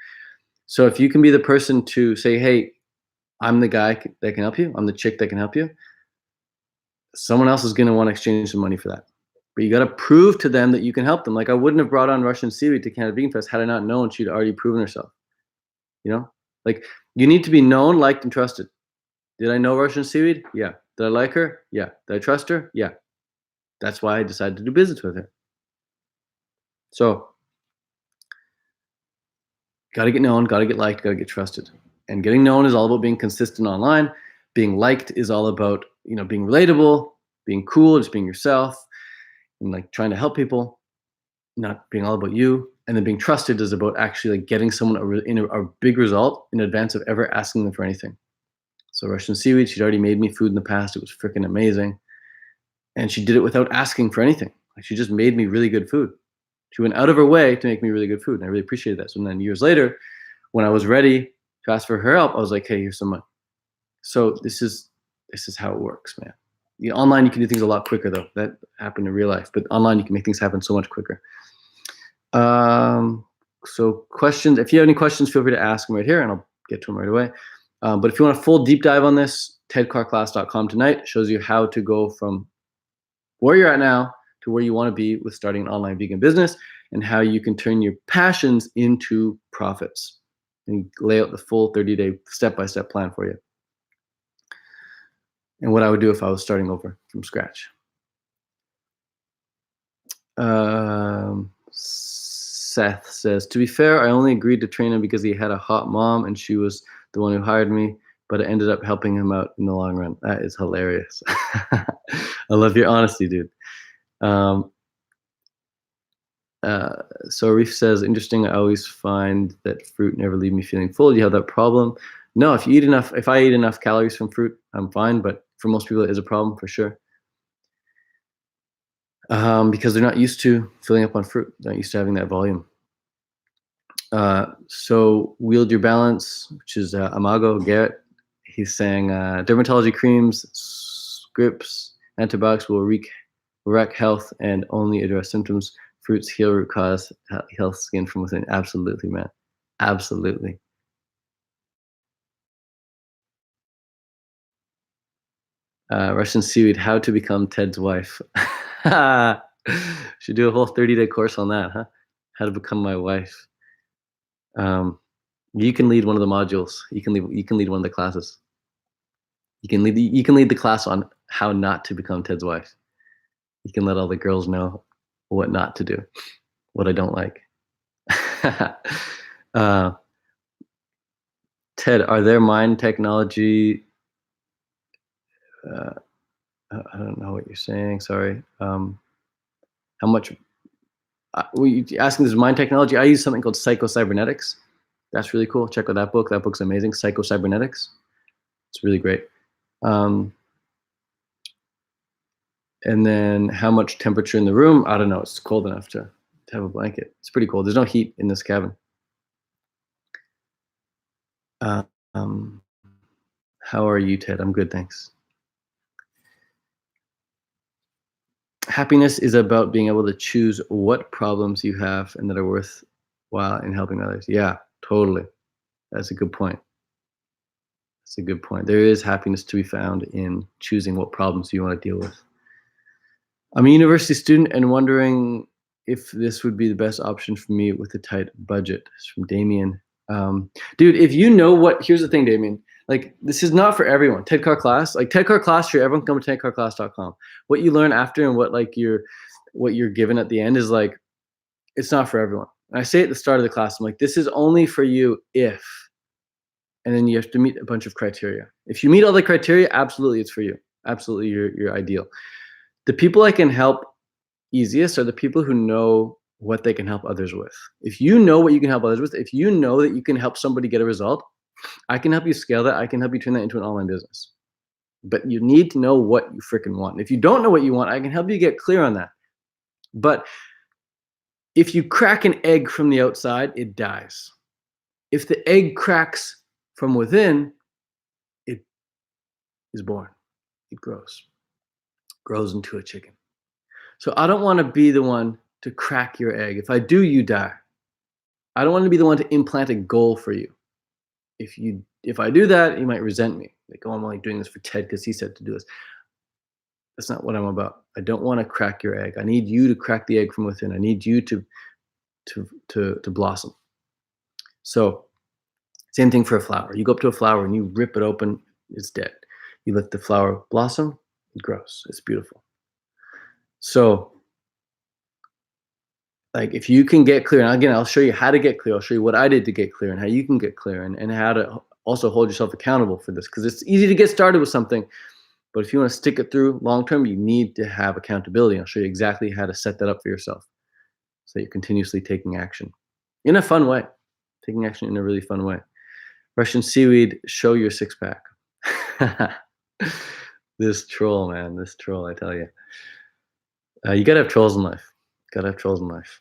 So if you can be the person to say, hey, I'm the guy that can help you, I'm the chick that can help you, someone else is going to want to exchange some money for that. But you got to prove to them that you can help them. Like I wouldn't have brought on Russian Seaweed to Canada Vegan Fest had I not known she'd already proven herself. You know, like you need to be known, liked, and trusted. Did I know Russian Seaweed? Yeah. Did I like her? Yeah. Did I trust her? Yeah. That's why I decided to do business with her. So, got to get known, got to get liked, got to get trusted. And getting known is all about being consistent online. Being liked is all about, you know, being relatable, being cool, just being yourself, and like trying to help people, not being all about you. And then being trusted is about actually like getting someone a big result in advance of ever asking them for anything. So Russian Seaweed, she'd already made me food in the past. It was freaking amazing. And she did it without asking for anything. Like she just made me really good food. She went out of her way to make me really good food. And I really appreciated that. So then years later, when I was ready to ask for her help, I was like, hey, here's some money. So this is how it works, man. You know, online, you can do things a lot quicker though. That happened in real life, but online, you can make things happen so much quicker. So questions, if you have any questions, feel free to ask them right here and I'll get to them right away. But if you want a full deep dive on this, tedcarclass.com tonight shows you how to go from where you're at now to where you want to be with starting an online vegan business and how you can turn your passions into profits and lay out the full 30-day step-by-step plan for you. And what I would do if I was starting over from scratch. Seth says, to be fair, I only agreed to train him because he had a hot mom and she was the one who hired me, but it ended up helping him out in the long run. That is hilarious. I love your honesty, dude. So Reef says, interesting. I always find that fruit never leave me feeling full. Do you have that problem? No, if I eat enough calories from fruit, I'm fine. But for most people, it is a problem for sure. Because they're not used to filling up on fruit. They're not used to having that volume. So Wield Your Balance, which is Amago Garrett. He's saying dermatology creams, scripts, antibiotics will wreck health and only address symptoms. Fruits heal root cause, health skin from within. Absolutely, man. Absolutely. Russian Seaweed, how to become Ted's wife. Should do a whole 30-day course on that, huh? How to become my wife. You can lead one of the modules. You can lead one of the classes. You can lead the class on how not to become Ted's wife. You can let all the girls know what not to do, what I don't like. uh, Ted, are there mind technology? Uh, I don't know what you're saying. Sorry. How much? Asking this mind technology? I use something called psycho-cybernetics. That's really cool. Check out that book. That book's amazing. Psycho-cybernetics. It's really great. And then how much temperature in the room? I don't know. It's cold enough to have a blanket. It's pretty cold. There's no heat in this cabin. Um, how are you, Ted? I'm good, thanks. Happiness is about being able to choose what problems you have and that are worthwhile in helping others. Yeah, totally. That's a good point. That's a good point. There is happiness to be found in choosing what problems you want to deal with. I'm a university student and wondering if this would be the best option for me with a tight budget. It's from Damien. Dude, if you know what, here's the thing, Damien. Like, this is not for everyone. TED Car class, like TED Car class, sure, everyone come to tedcarclass.com. What you learn after and what you're given at the end is like, it's not for everyone. And I say at the start of the class, I'm like, this is only for you if, and then you have to meet a bunch of criteria. If you meet all the criteria, absolutely it's for you. Absolutely, you're ideal. The people I can help easiest are the people who know what they can help others with. If you know what you can help others with, if you know that you can help somebody get a result, I can help you scale that. I can help you turn that into an online business. But you need to know what you freaking want. If you don't know what you want, I can help you get clear on that. But if you crack an egg from the outside, it dies. If the egg cracks from within, it is born. It grows into a chicken. So I don't want to be the one to crack your egg. If I do, you die. I don't want to be the one to implant a goal for you. If I do that, you might resent me. Like, oh, I'm only doing this for Ted because he said to do this. That's not what I'm about. I don't want to crack your egg. I need you to crack the egg from within. I need you to blossom. So, same thing for a flower. You go up to a flower and you rip it open, it's dead. You let the flower blossom, it grows. It's beautiful. So, like, if you can get clear, and again, I'll show you how to get clear. I'll show you what I did to get clear and how you can get clear and how to also hold yourself accountable for this, because it's easy to get started with something, but if you want to stick it through long term, you need to have accountability. I'll show you exactly how to set that up for yourself so you're continuously taking action in a fun way, taking action in a really fun way. Russian seaweed, show your six pack. This troll, man, this troll, I tell you. You gotta have trolls in life. Gotta have trolls in life.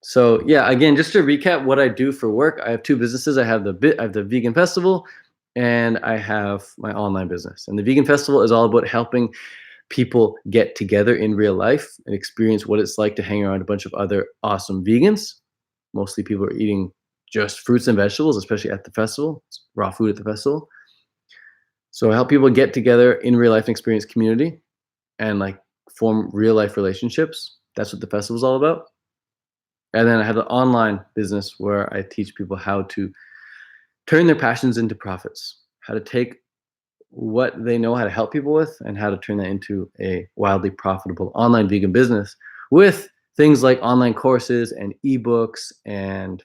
So yeah, again, just to recap what I do for work, I have two businesses. I have the Vegan Festival, and I have my online business. And the Vegan Festival is all about helping people get together in real life and experience what it's like to hang around a bunch of other awesome vegans. Mostly people are eating just fruits and vegetables, especially at the festival. It's raw food at the festival. So I help people get together in real life and experience community and like form real life relationships. That's what the festival is all about. And then I have an online business where I teach people how to turn their passions into profits, how to take what they know how to help people with and how to turn that into a wildly profitable online vegan business with things like online courses and ebooks and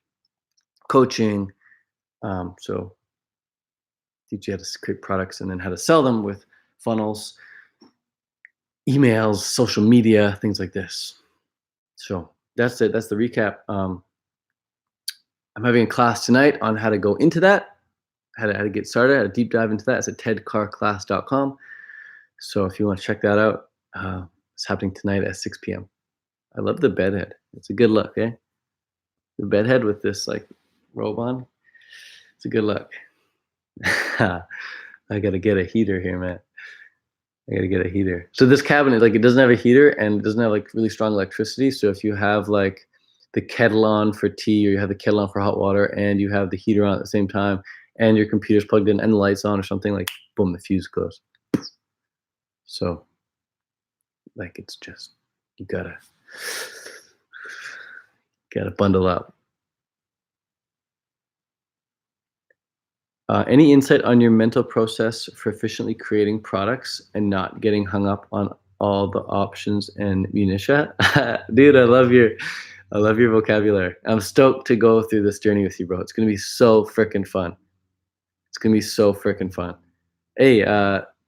coaching. So teach you how to create products and then how to sell them with funnels, emails, social media, things like this. So that's it. That's the recap. I'm having a class tonight on how to go into that, how to get started, how to deep dive into that. It's at tedcarclass.com. So if you want to check that out, it's happening tonight at 6 p.m. I love the bedhead. It's a good look, eh? The bedhead with this like robe on. It's a good look. I gotta get a heater here, man. I gotta get a heater. So this cabinet, like, it doesn't have a heater and it doesn't have like really strong electricity. So if you have like the kettle on for tea or you have the kettle on for hot water and you have the heater on at the same time and your computer's plugged in and the lights on or something, like, boom, the fuse goes. So like, it's just, you gotta bundle up. Any insight on your mental process for efficiently creating products and not getting hung up on all the options and minutia? Dude, I love your vocabulary. I'm stoked to go through this journey with you, bro. It's gonna be so freaking fun. It's gonna be so freaking fun. Hey,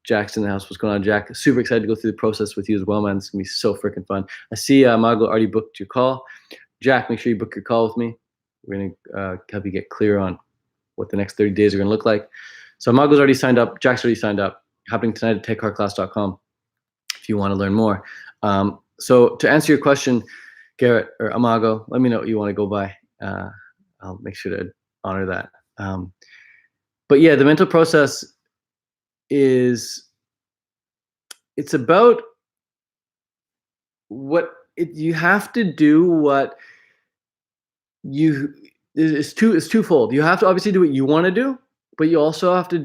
Jack's in the house. What's going on, Jack? Super excited to go through the process with you as well, man. It's gonna be so freaking fun. I see Mago already booked your call. Jack, make sure you book your call with me. We're gonna help you get clear on what the next 30 days are gonna look like. So Mago's already signed up. Jack's already signed up. Happening tonight at takecarclass.com if you want to learn more. So to answer your question, Garrett or Amago, let me know what you want to go by. I'll make sure to honor that. But yeah, the mental process it's about you have to do what it's twofold. You have to obviously do what you want to do, but you also have to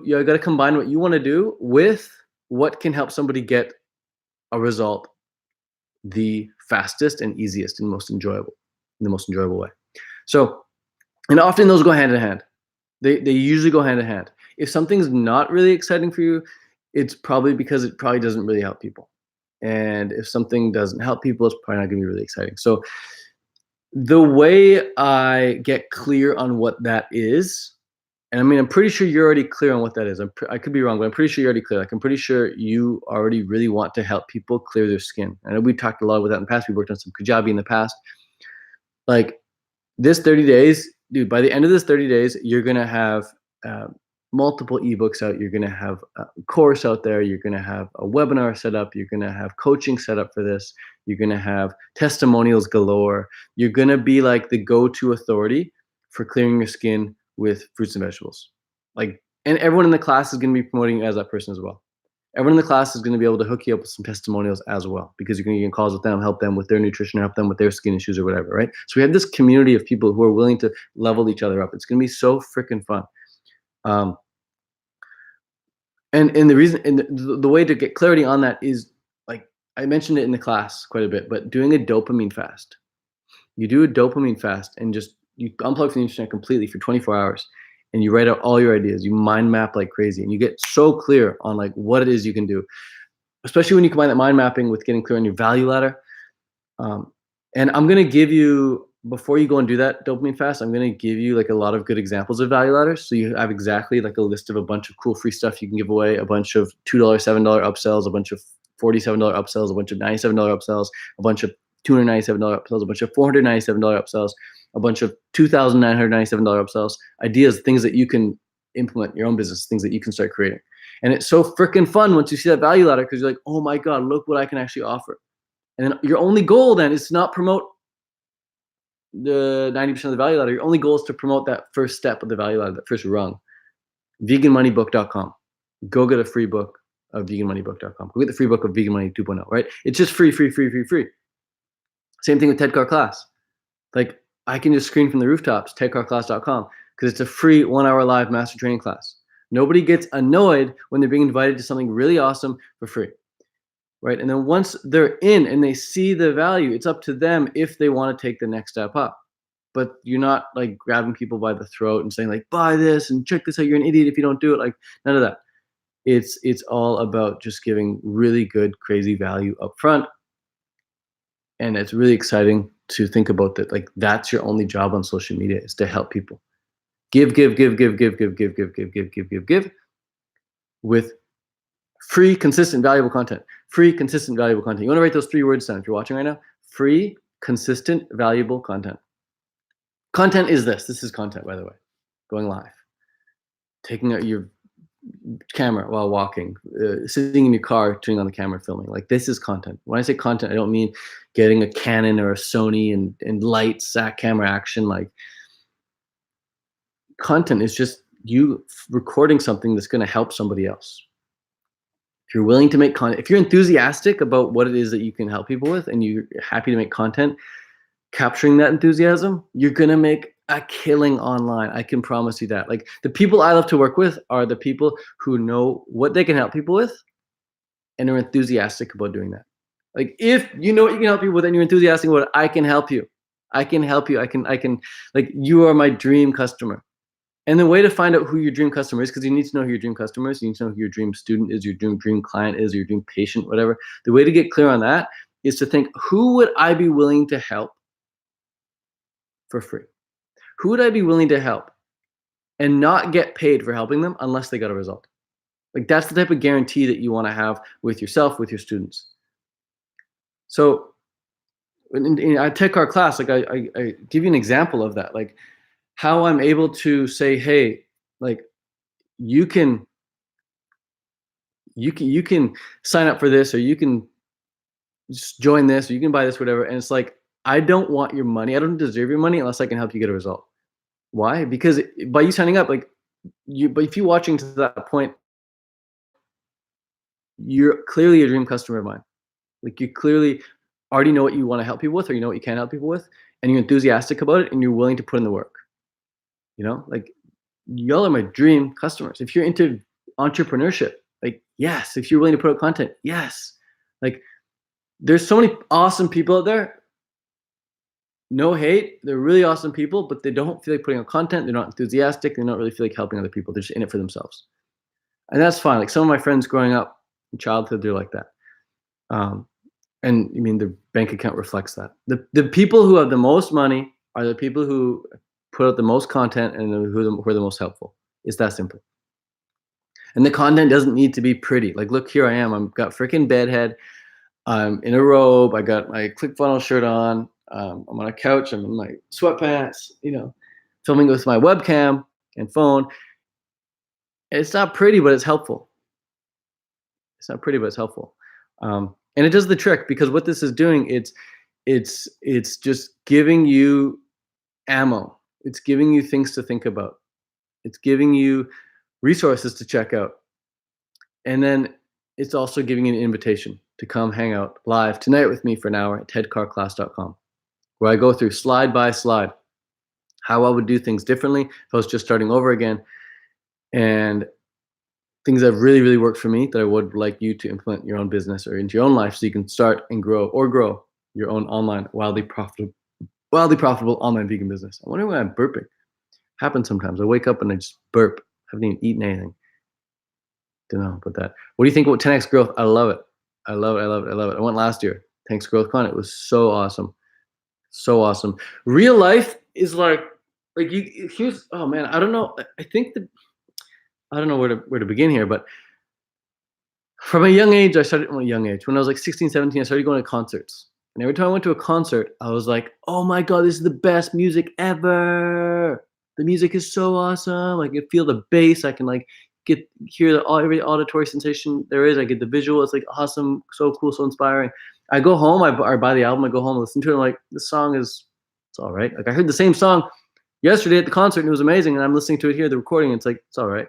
you got to combine what you want to do with what can help somebody get a result the fastest and easiest and most enjoyable in the most enjoyable way. So, and often those go hand in hand. They usually go hand in hand. If something's not really exciting for you, it's probably because it probably doesn't really help people. And if something doesn't help people, it's probably not going to be really exciting. So the way I get clear on what that is, and I mean, I'm pretty sure you're already clear on what that is. I could be wrong, but I'm pretty sure you're already clear. Like, I'm pretty sure you already really want to help people clear their skin. I know we talked a lot about that in the past. We worked on some Kajabi in the past. Like, this 30 days, dude, by the end of this 30 days, you're going to have multiple ebooks out. You're going to have a course out there. You're going to have a webinar set up. You're going to have coaching set up for this. You're going to have testimonials galore. You're going to be like the go-to authority for clearing your skin with fruits and vegetables. Like, and everyone in the class is going to be promoting you as that person as well. Everyone in the class is going to be able to hook you up with some testimonials as well, because you're going to get calls with them, help them with their nutrition, help them with their skin issues or whatever, right? So we have this community of people who are willing to level each other up. It's going to be so freaking fun. And the reason, and the way to get clarity on that is, like, I mentioned it in the class quite a bit, but doing a dopamine fast. You do a dopamine fast and just you unplug from the internet completely for 24 hours, and you write out all your ideas. You mind map like crazy, and you get so clear on like what it is you can do, especially when you combine that mind mapping with getting clear on your value ladder. And I'm gonna give you, before you go and do that dopamine fast, I'm gonna give you like a lot of good examples of value ladders. So you have exactly like a list of a bunch of cool free stuff you can give away, a bunch of $2, $7 upsells, a bunch of $47 upsells, a bunch of $97 upsells, a bunch of $297 upsells, a bunch of $497 upsells, a bunch of $2,997 upsells, ideas, things that you can implement in your own business, things that you can start creating. And it's so freaking fun once you see that value ladder, because you're like, oh my God, look what I can actually offer. And then your only goal then is to not promote the 90% of the value ladder. Your only goal is to promote that first step of the value ladder, that first rung. veganmoneybook.com. Go get a free book of veganmoneybook.com. Go get the free book of Vegan Money 2.0, right? It's just free. Same thing with TED Car Class. Like, I can just screen from the rooftops, tedcarclass.com, because it's a free 1-hour live master training class. Nobody gets annoyed when they're being invited to something really awesome for free, right? And then once they're in and they see the value, it's up to them if they want to take the next step up. But you're not like grabbing people by the throat and saying like, buy this and check this out, you're an idiot if you don't do it. Like, none of that. It's all about just giving really good, crazy value up front. And it's really exciting to think about that. Like, that's your only job on social media, is to help people. Give with free, consistent, valuable content. Free, consistent, valuable content. You want to write those 3 words down if you're watching right now. Free, consistent, valuable content. Content is this. This is content, by the way. Going live. Taking out your camera while walking, sitting in your car, turning on the camera, filming. Like, this is content. When I say content, I don't mean getting a Canon or a Sony and lights, camera action. Like, content is just you recording something that's going to help somebody else. If you're willing to make content, if you're enthusiastic about what it is that you can help people with, and you're happy to make content, capturing that enthusiasm, you're going to make a killing online. I can promise you that. Like, the people I love to work with are the people who know what they can help people with and are enthusiastic about doing that. Like, if you know what you can help people with and you're enthusiastic about it, I can help you. I can help you. I can, like, you are my dream customer. And the way to find out who your dream customer is, because you need to know who your dream customer is, you need to know who your dream student is, your dream client is, your dream patient, whatever. The way to get clear on that is to think, who would I be willing to help for free? Who would I be willing to help and not get paid for helping them unless they got a result? Like, that's the type of guarantee that you want to have with yourself, with your students. So in I take our class, like I give you an example of that, like how I'm able to say, hey, like you can you can sign up for this, or you can just join this, or you can buy this, whatever. And it's like, I don't want your money. I don't deserve your money unless I can help you get a result. Why? Because by you signing up, like but if you're watching to that point, you're clearly a dream customer of mine. Like, you clearly already know what you want to help people with, or you know what you can help people with, and you're enthusiastic about it, and you're willing to put in the work. Like, y'all are my dream customers. If you're into entrepreneurship, like, yes. If you're willing to put out content, yes. Like, there's so many awesome people out there. No hate. They're really awesome people, but they don't feel like putting out content. They're not enthusiastic. They don't really feel like helping other people. They're just in it for themselves. And that's fine. Like, some of my friends growing up in childhood, they're like that. And I mean, their bank account reflects that. The people who have the most money are the people who put out the most content and who are the most helpful. It's that simple. And the content doesn't need to be pretty. Like, look, here I am. I've got freaking bedhead. I'm in a robe. I got my ClickFunnels shirt on. I'm on a couch. I'm in my sweatpants, filming with my webcam and phone. It's not pretty, but it's helpful. It's not pretty, but it's helpful. And it does the trick, because what this is doing, it's just giving you ammo. It's giving you things to think about. It's giving you resources to check out. And then it's also giving you an invitation to come hang out live tonight with me for an hour at tedcarclass.com, where I go through slide by slide how I would do things differently if I was just starting over again, and things that have really, really worked for me that I would like you to implement in your own business or into your own life, so you can start and grow your own online, wildly profitable online vegan business. I wonder why I'm burping. Happens sometimes. I wake up and I just burp. Haven't even eaten anything. Don't know about that. What do you think about 10x growth? I love it. I love it. I love it. I love it. I went last year. 10x growth con. It was so awesome. So awesome. Real life is like you. Here's, oh man, I don't know. I think that I don't know where to begin here, but from a young age, when I was like 16, 17, I started going to concerts. And every time I went to a concert, I was like, oh my God, this is the best music ever. The music is so awesome. I can feel the bass. I can hear every auditory sensation there is. I get the visual. It's like awesome, so cool, so inspiring. I go home, I buy the album, I go home, listen to it. I'm like, this song it's all right. Like, I heard the same song yesterday at the concert and it was amazing. And I'm listening to it here, the recording, and it's like, it's all right.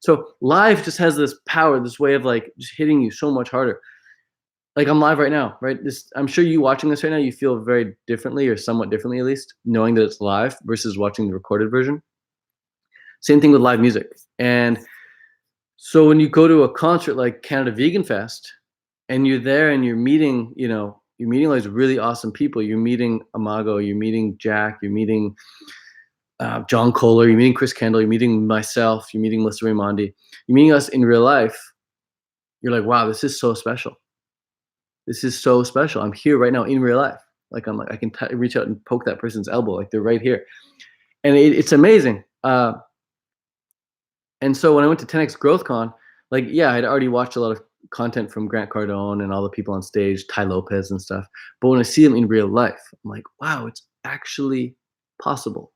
So live just has this power, this way of like just hitting you so much harder. Like, I'm live right now, right? I'm sure you watching this right now, you feel very differently, or somewhat differently at least, knowing that it's live versus watching the recorded version. Same thing with live music. And so when you go to a concert like Canada Vegan Fest, and you're there and you're meeting all these really awesome people. You're meeting Amago, you're meeting Jack, you're meeting John Kohler, you're meeting Chris Kendall, you're meeting myself, you're meeting Melissa Raimondi, you're meeting us in real life. You're like, wow, this is so special. This is so special. I'm here right now in real life. Like, I'm like, I can reach out and poke that person's elbow. Like, they're right here. And it's amazing. And so when I went to 10X Growth Con, like, yeah, I'd already watched a lot of content from Grant Cardone and all the people on stage, Ty Lopez and stuff. But when I see them in real life, I'm like, wow, it's actually possible.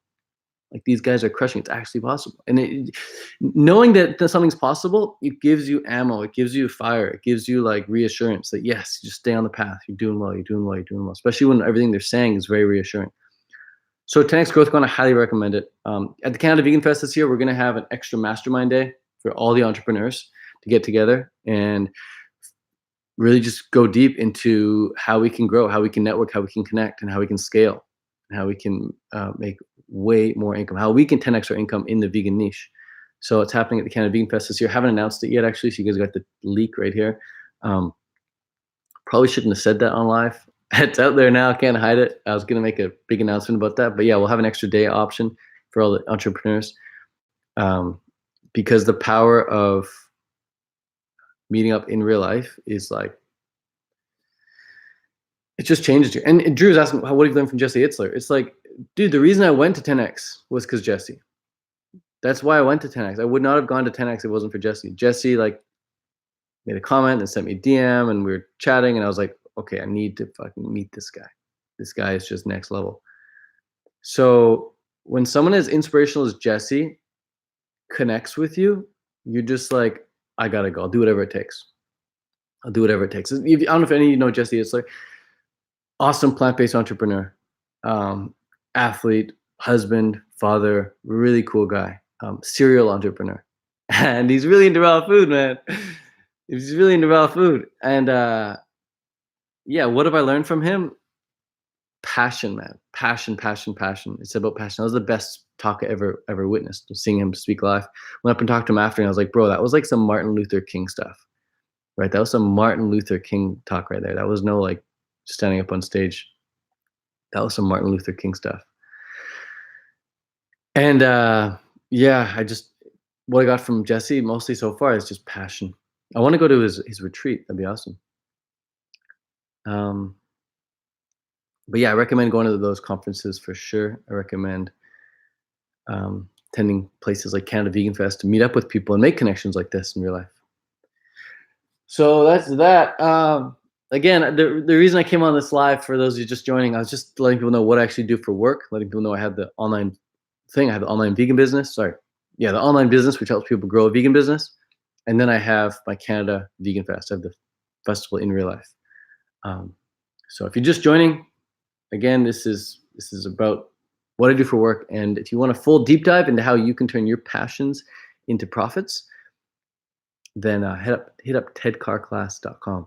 Like, these guys are crushing. It's actually possible. And knowing that something's possible, it gives you ammo. It gives you fire. It gives you like reassurance that, yes, just stay on the path. You're doing well. You're doing well. You're doing well. Especially when everything they're saying is very reassuring. So 10X Growth Con, I highly recommend it. At the Canada Vegan Fest this year, we're going to have an extra mastermind day for all the entrepreneurs to get together and really just go deep into how we can grow, how we can network, how we can connect, and how we can scale, and how we can make way more income, how we can 10x our income in the vegan niche. So it's happening at the Canada Vegan Fest this year. Haven't announced it yet, actually. So you guys got the leak right here. Probably shouldn't have said that on live. It's out there now. Can't hide it. I was going to make a big announcement about that. But yeah, we'll have an extra day option for all the entrepreneurs. Because the power of meeting up in real life is like, it just changes you. And Drew's asking, what have you learned from Jesse Itzler? It's like, dude, the reason I went to 10X was because Jesse. That's why I went to 10X. I would not have gone to 10X if it wasn't for Jesse. Jesse like made a comment and sent me a DM, and we were chatting, and I was like, okay, I need to fucking meet this guy. This guy is just next level. So when someone as inspirational as Jesse connects with you, you're just like, I gotta go. I'll do whatever it takes. I'll do whatever it takes. I don't know if any of you know Jesse Itzler. Awesome plant-based entrepreneur, athlete, husband, father, really cool guy, serial entrepreneur. And he's really into raw food, man. He's really into raw food. And yeah, what have I learned from him? Passion, man. Passion. It's about passion. That was the best talk I ever witnessed, seeing him speak live. Went up and talked to him after, and I was like, bro, that was like some Martin Luther King stuff, right? That was some Martin Luther King talk right there. That was no like standing up on stage. That was some Martin Luther King stuff. And yeah, what I got from Jesse mostly so far is just passion. I want to go to his retreat. That'd be awesome. But yeah, I recommend going to those conferences for sure. I recommend attending places like Canada Vegan Fest to meet up with people and make connections like this in real life. So that's that. Again, the reason I came on this live, for those of you just joining, I was just letting people know what I actually do for work, letting people know I have the online thing. I have the online vegan business. The online business, which helps people grow a vegan business. And then I have my Canada Vegan Fest. I have the festival in real life. So if you're just joining, again, this is about what I do for work. And if you want a full deep dive into how you can turn your passions into profits, then hit up tedcarclass.com.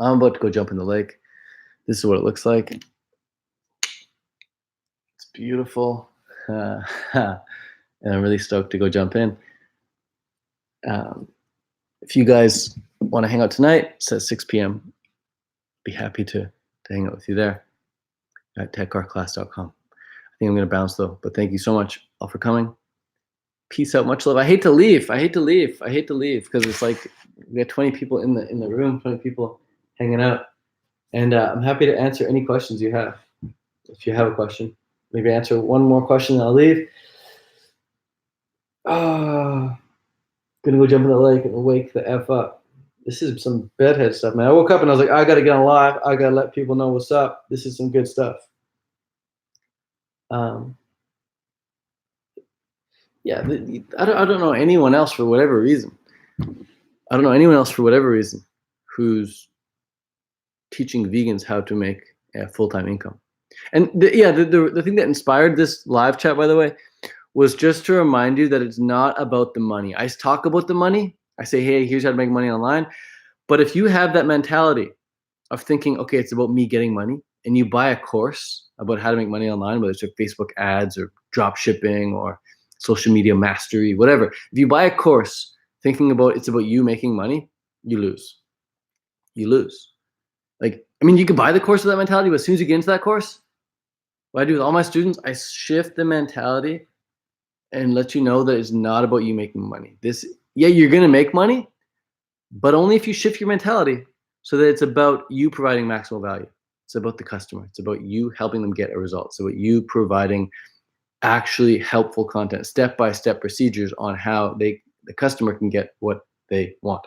I'm about to go jump in the lake. This is what it looks like. It's beautiful. And I'm really stoked to go jump in. If you guys want to hang out tonight, it's at 6 p.m. Be happy to hang out with you there at tedcarclass.com. I think I'm going to bounce though, but thank you so much all for coming. Peace out. Much love. I hate to leave because it's like we got 20 people in the room, 20 people hanging out. And I'm happy to answer any questions you have. If you have a question, maybe answer one more question and I'll leave. Gonna go jump in the lake and wake the F up. This is some bedhead stuff, man. I woke up and I was like, I gotta get on live. I gotta let people know what's up. This is some good stuff. Yeah, I don't know anyone else for whatever reason. Who's teaching vegans how to make a full-time income. And the thing that inspired this live chat, by the way, was just to remind you that it's not about the money. I talk about the money. I say, hey, here's how to make money online. But if you have that mentality of thinking, okay, it's about me getting money, and you buy a course about how to make money online, whether it's your Facebook ads or drop shipping or social media mastery, whatever. If you buy a course thinking about it's about you making money, you lose. Like, I mean, you could buy the course with that mentality, but as soon as you get into that course, what I do with all my students, I shift the mentality and let you know that it's not about you making money. You're going to make money, but only if you shift your mentality so that it's about you providing maximal value. It's about the customer. It's about you helping them get a result. It's about you providing actually helpful content, step-by-step procedures on how the customer can get what they want.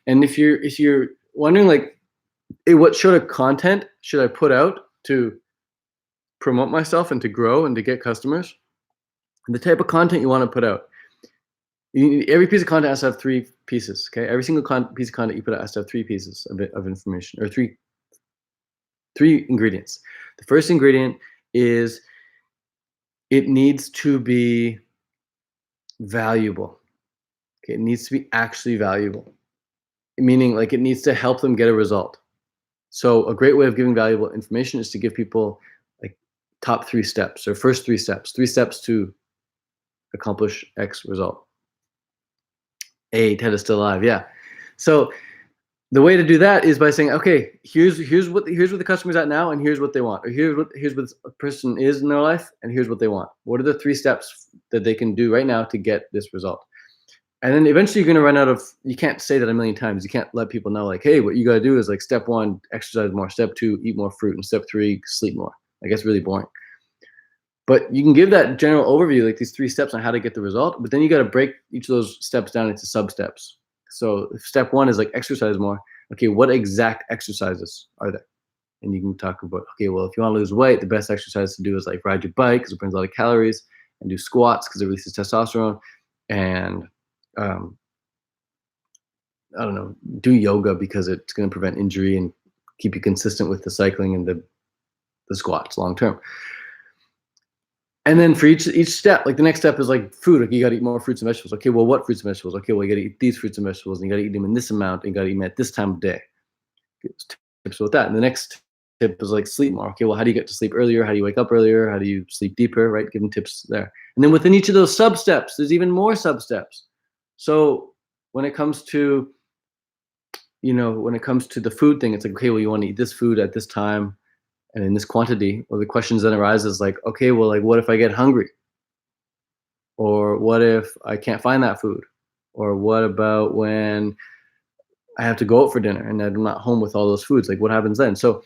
And if you're wondering, like, hey, what sort of content should I put out to promote myself and to grow and to get customers? And the type of content you want to put out. Every piece of content has to have 3 pieces, okay? Every single piece of content you put out has to have 3 pieces of information, or three ingredients. The first ingredient is it needs to be valuable. Okay, it needs to be actually valuable, meaning like it needs to help them get a result. So a great way of giving valuable information is to give people like top 3 steps, or first 3 steps, 3 steps to accomplish X result. Hey, Ted is still alive. Yeah. So The way to do that is by saying, okay, here's what the customer's at now, and here's what they want, or here's what this person is in their life, and here's what they want. What are the 3 steps that they can do right now to get this result? And then eventually you're going to run out of. You can't say that a million times. You can't let people know like, hey, what you got to do is like step 1, exercise more. Step 2, eat more fruit, and step 3, sleep more. Like that's really boring. But you can give that general overview, like these 3 steps on how to get the result. But then you got to break each of those steps down into sub steps. So if step 1 is like exercise more. Okay, what exact exercises are there? And you can talk about, okay, well, if you want to lose weight, the best exercise to do is like ride your bike because it burns a lot of calories, and do squats because it releases testosterone, and I don't know, do yoga because it's going to prevent injury and keep you consistent with the cycling and the squats long term. And then for each step, like the next step is like food. Like you got to eat more fruits and vegetables. Okay, well, what fruits and vegetables? Okay, well, you got to eat these fruits and vegetables, and you got to eat them in this amount, and you got to eat them at this time of day. Tips with that. And the next tip is like sleep more. Okay, well, how do you get to sleep earlier? How do you wake up earlier? How do you sleep deeper? Right? Give them tips there. And then within each of those sub steps, there's even more sub steps. So when it comes to, when it comes to the food thing, it's like, okay, well, you want to eat this food at this time and in this quantity. Or the questions then arise is like, okay, well, like, what if I get hungry? Or what if I can't find that food? Or what about when I have to go out for dinner and I'm not home with all those foods? Like, what happens then? So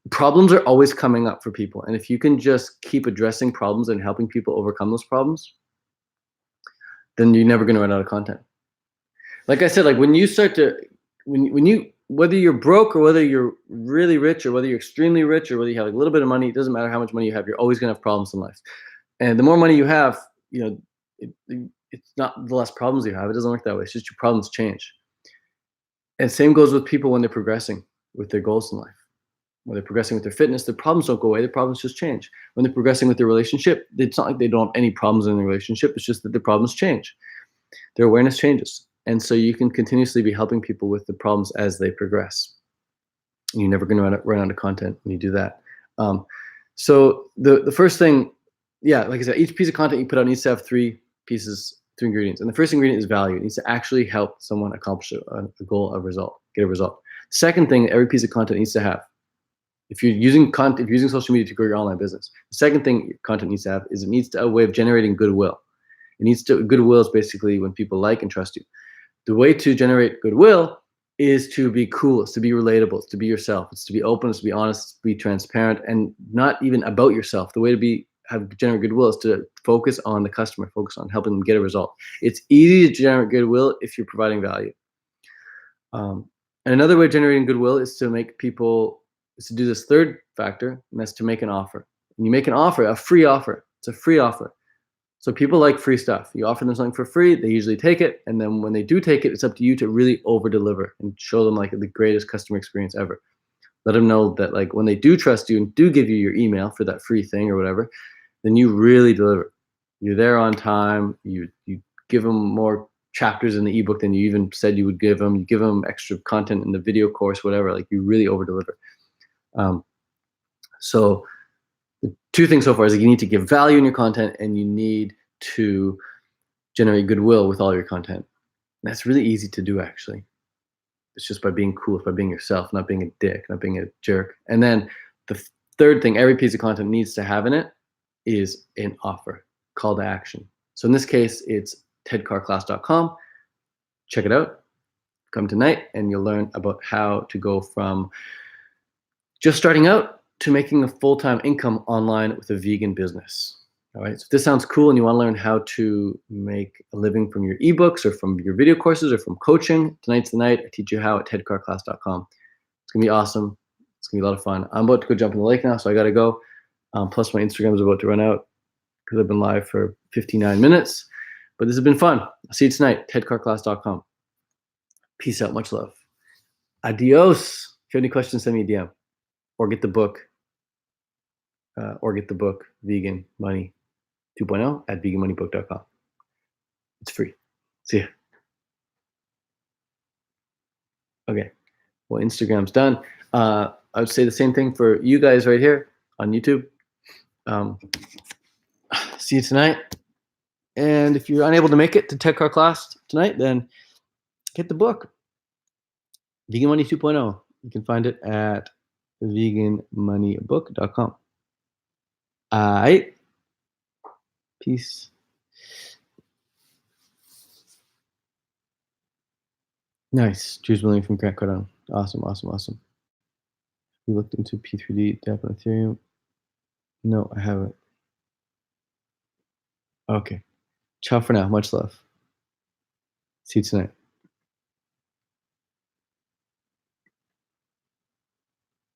problems are always coming up for people. And if you can just keep addressing problems and helping people overcome those problems, then you're never going to run out of content. Like I said, like when you start to, whether you're broke or whether you're really rich or whether you're extremely rich or whether you have a little bit of money, it doesn't matter how much money you have, you're always going to have problems in life. And the more money you have, it's not the less problems you have. It doesn't work that way. It's just your problems change. And same goes with people when they're progressing with their goals in life. When they're progressing with their fitness, their problems don't go away. Their problems just change. When they're progressing with their relationship, it's not like they don't have any problems in the relationship. It's just that the problems change. Their awareness changes. And so you can continuously be helping people with the problems as they progress. You're never going to run out of content when you do that. So the first thing, like I said, each piece of content you put out needs to have 3 ingredients. And the first ingredient is value. It needs to actually help someone accomplish a goal, get a result. Second thing every piece of content needs to have, if you're using social media to grow your online business, the second thing your content needs to have is it needs to have a way of generating goodwill. Goodwill is basically when people like and trust you. The way to generate goodwill is to be cool, it's to be relatable, it's to be yourself, it's to be open, it's to be honest, it's to be transparent, and not even about yourself. The way to generate goodwill is to focus on the customer, focus on helping them get a result. It's easy to generate goodwill if you're providing value. And another way of generating goodwill is to do this third factor, and that's to make an offer. When you make an offer, a free offer, it's a free offer. So people like free stuff. You offer them something for free, they usually take it, and then when they do take it, it's up to you to really over-deliver and show them like the greatest customer experience ever. Let them know that like when they do trust you and do give you your email for that free thing or whatever, then you really deliver. You're there on time. You give them more chapters in the ebook than you even said you would give them. You give them extra content in the video course, whatever. Like you really over-deliver. So the 2 things so far is like you need to give value in your content and you need to generate goodwill with all your content. And that's really easy to do, actually. It's just by being cool, by being yourself, not being a dick, not being a jerk. And then the third thing every piece of content needs to have in it is an offer, call to action. So in this case, it's tedcarclass.com. Check it out. Come tonight and you'll learn about how to go from just starting out to making a full-time income online with a vegan business. All right, so if this sounds cool and you want to learn how to make a living from your ebooks or from your video courses or from coaching, tonight's the night. I teach you how at tedcarclass.com. It's going to be awesome. It's going to be a lot of fun. I'm about to go jump in the lake now, so I got to go. Plus my Instagram is about to run out because I've been live for 59 minutes. But this has been fun. I'll see you tonight, tedcarclass.com. Peace out. Much love. Adios. If you have any questions, send me a DM. Or get the book, Vegan Money 2.0 at veganmoneybook.com. It's free. See ya. Okay, well, Instagram's done. I would say the same thing for you guys right here on YouTube. See you tonight. And if you're unable to make it to TED Car class tonight, then get the book. Vegan Money 2.0. You can find it at veganmoneybook.com. All right. Peace. Nice. Choose William from Grant Cardone. Awesome, awesome, awesome. We looked into P3D, DApp, and Ethereum. No, I haven't. Okay. Ciao for now. Much love. See you tonight.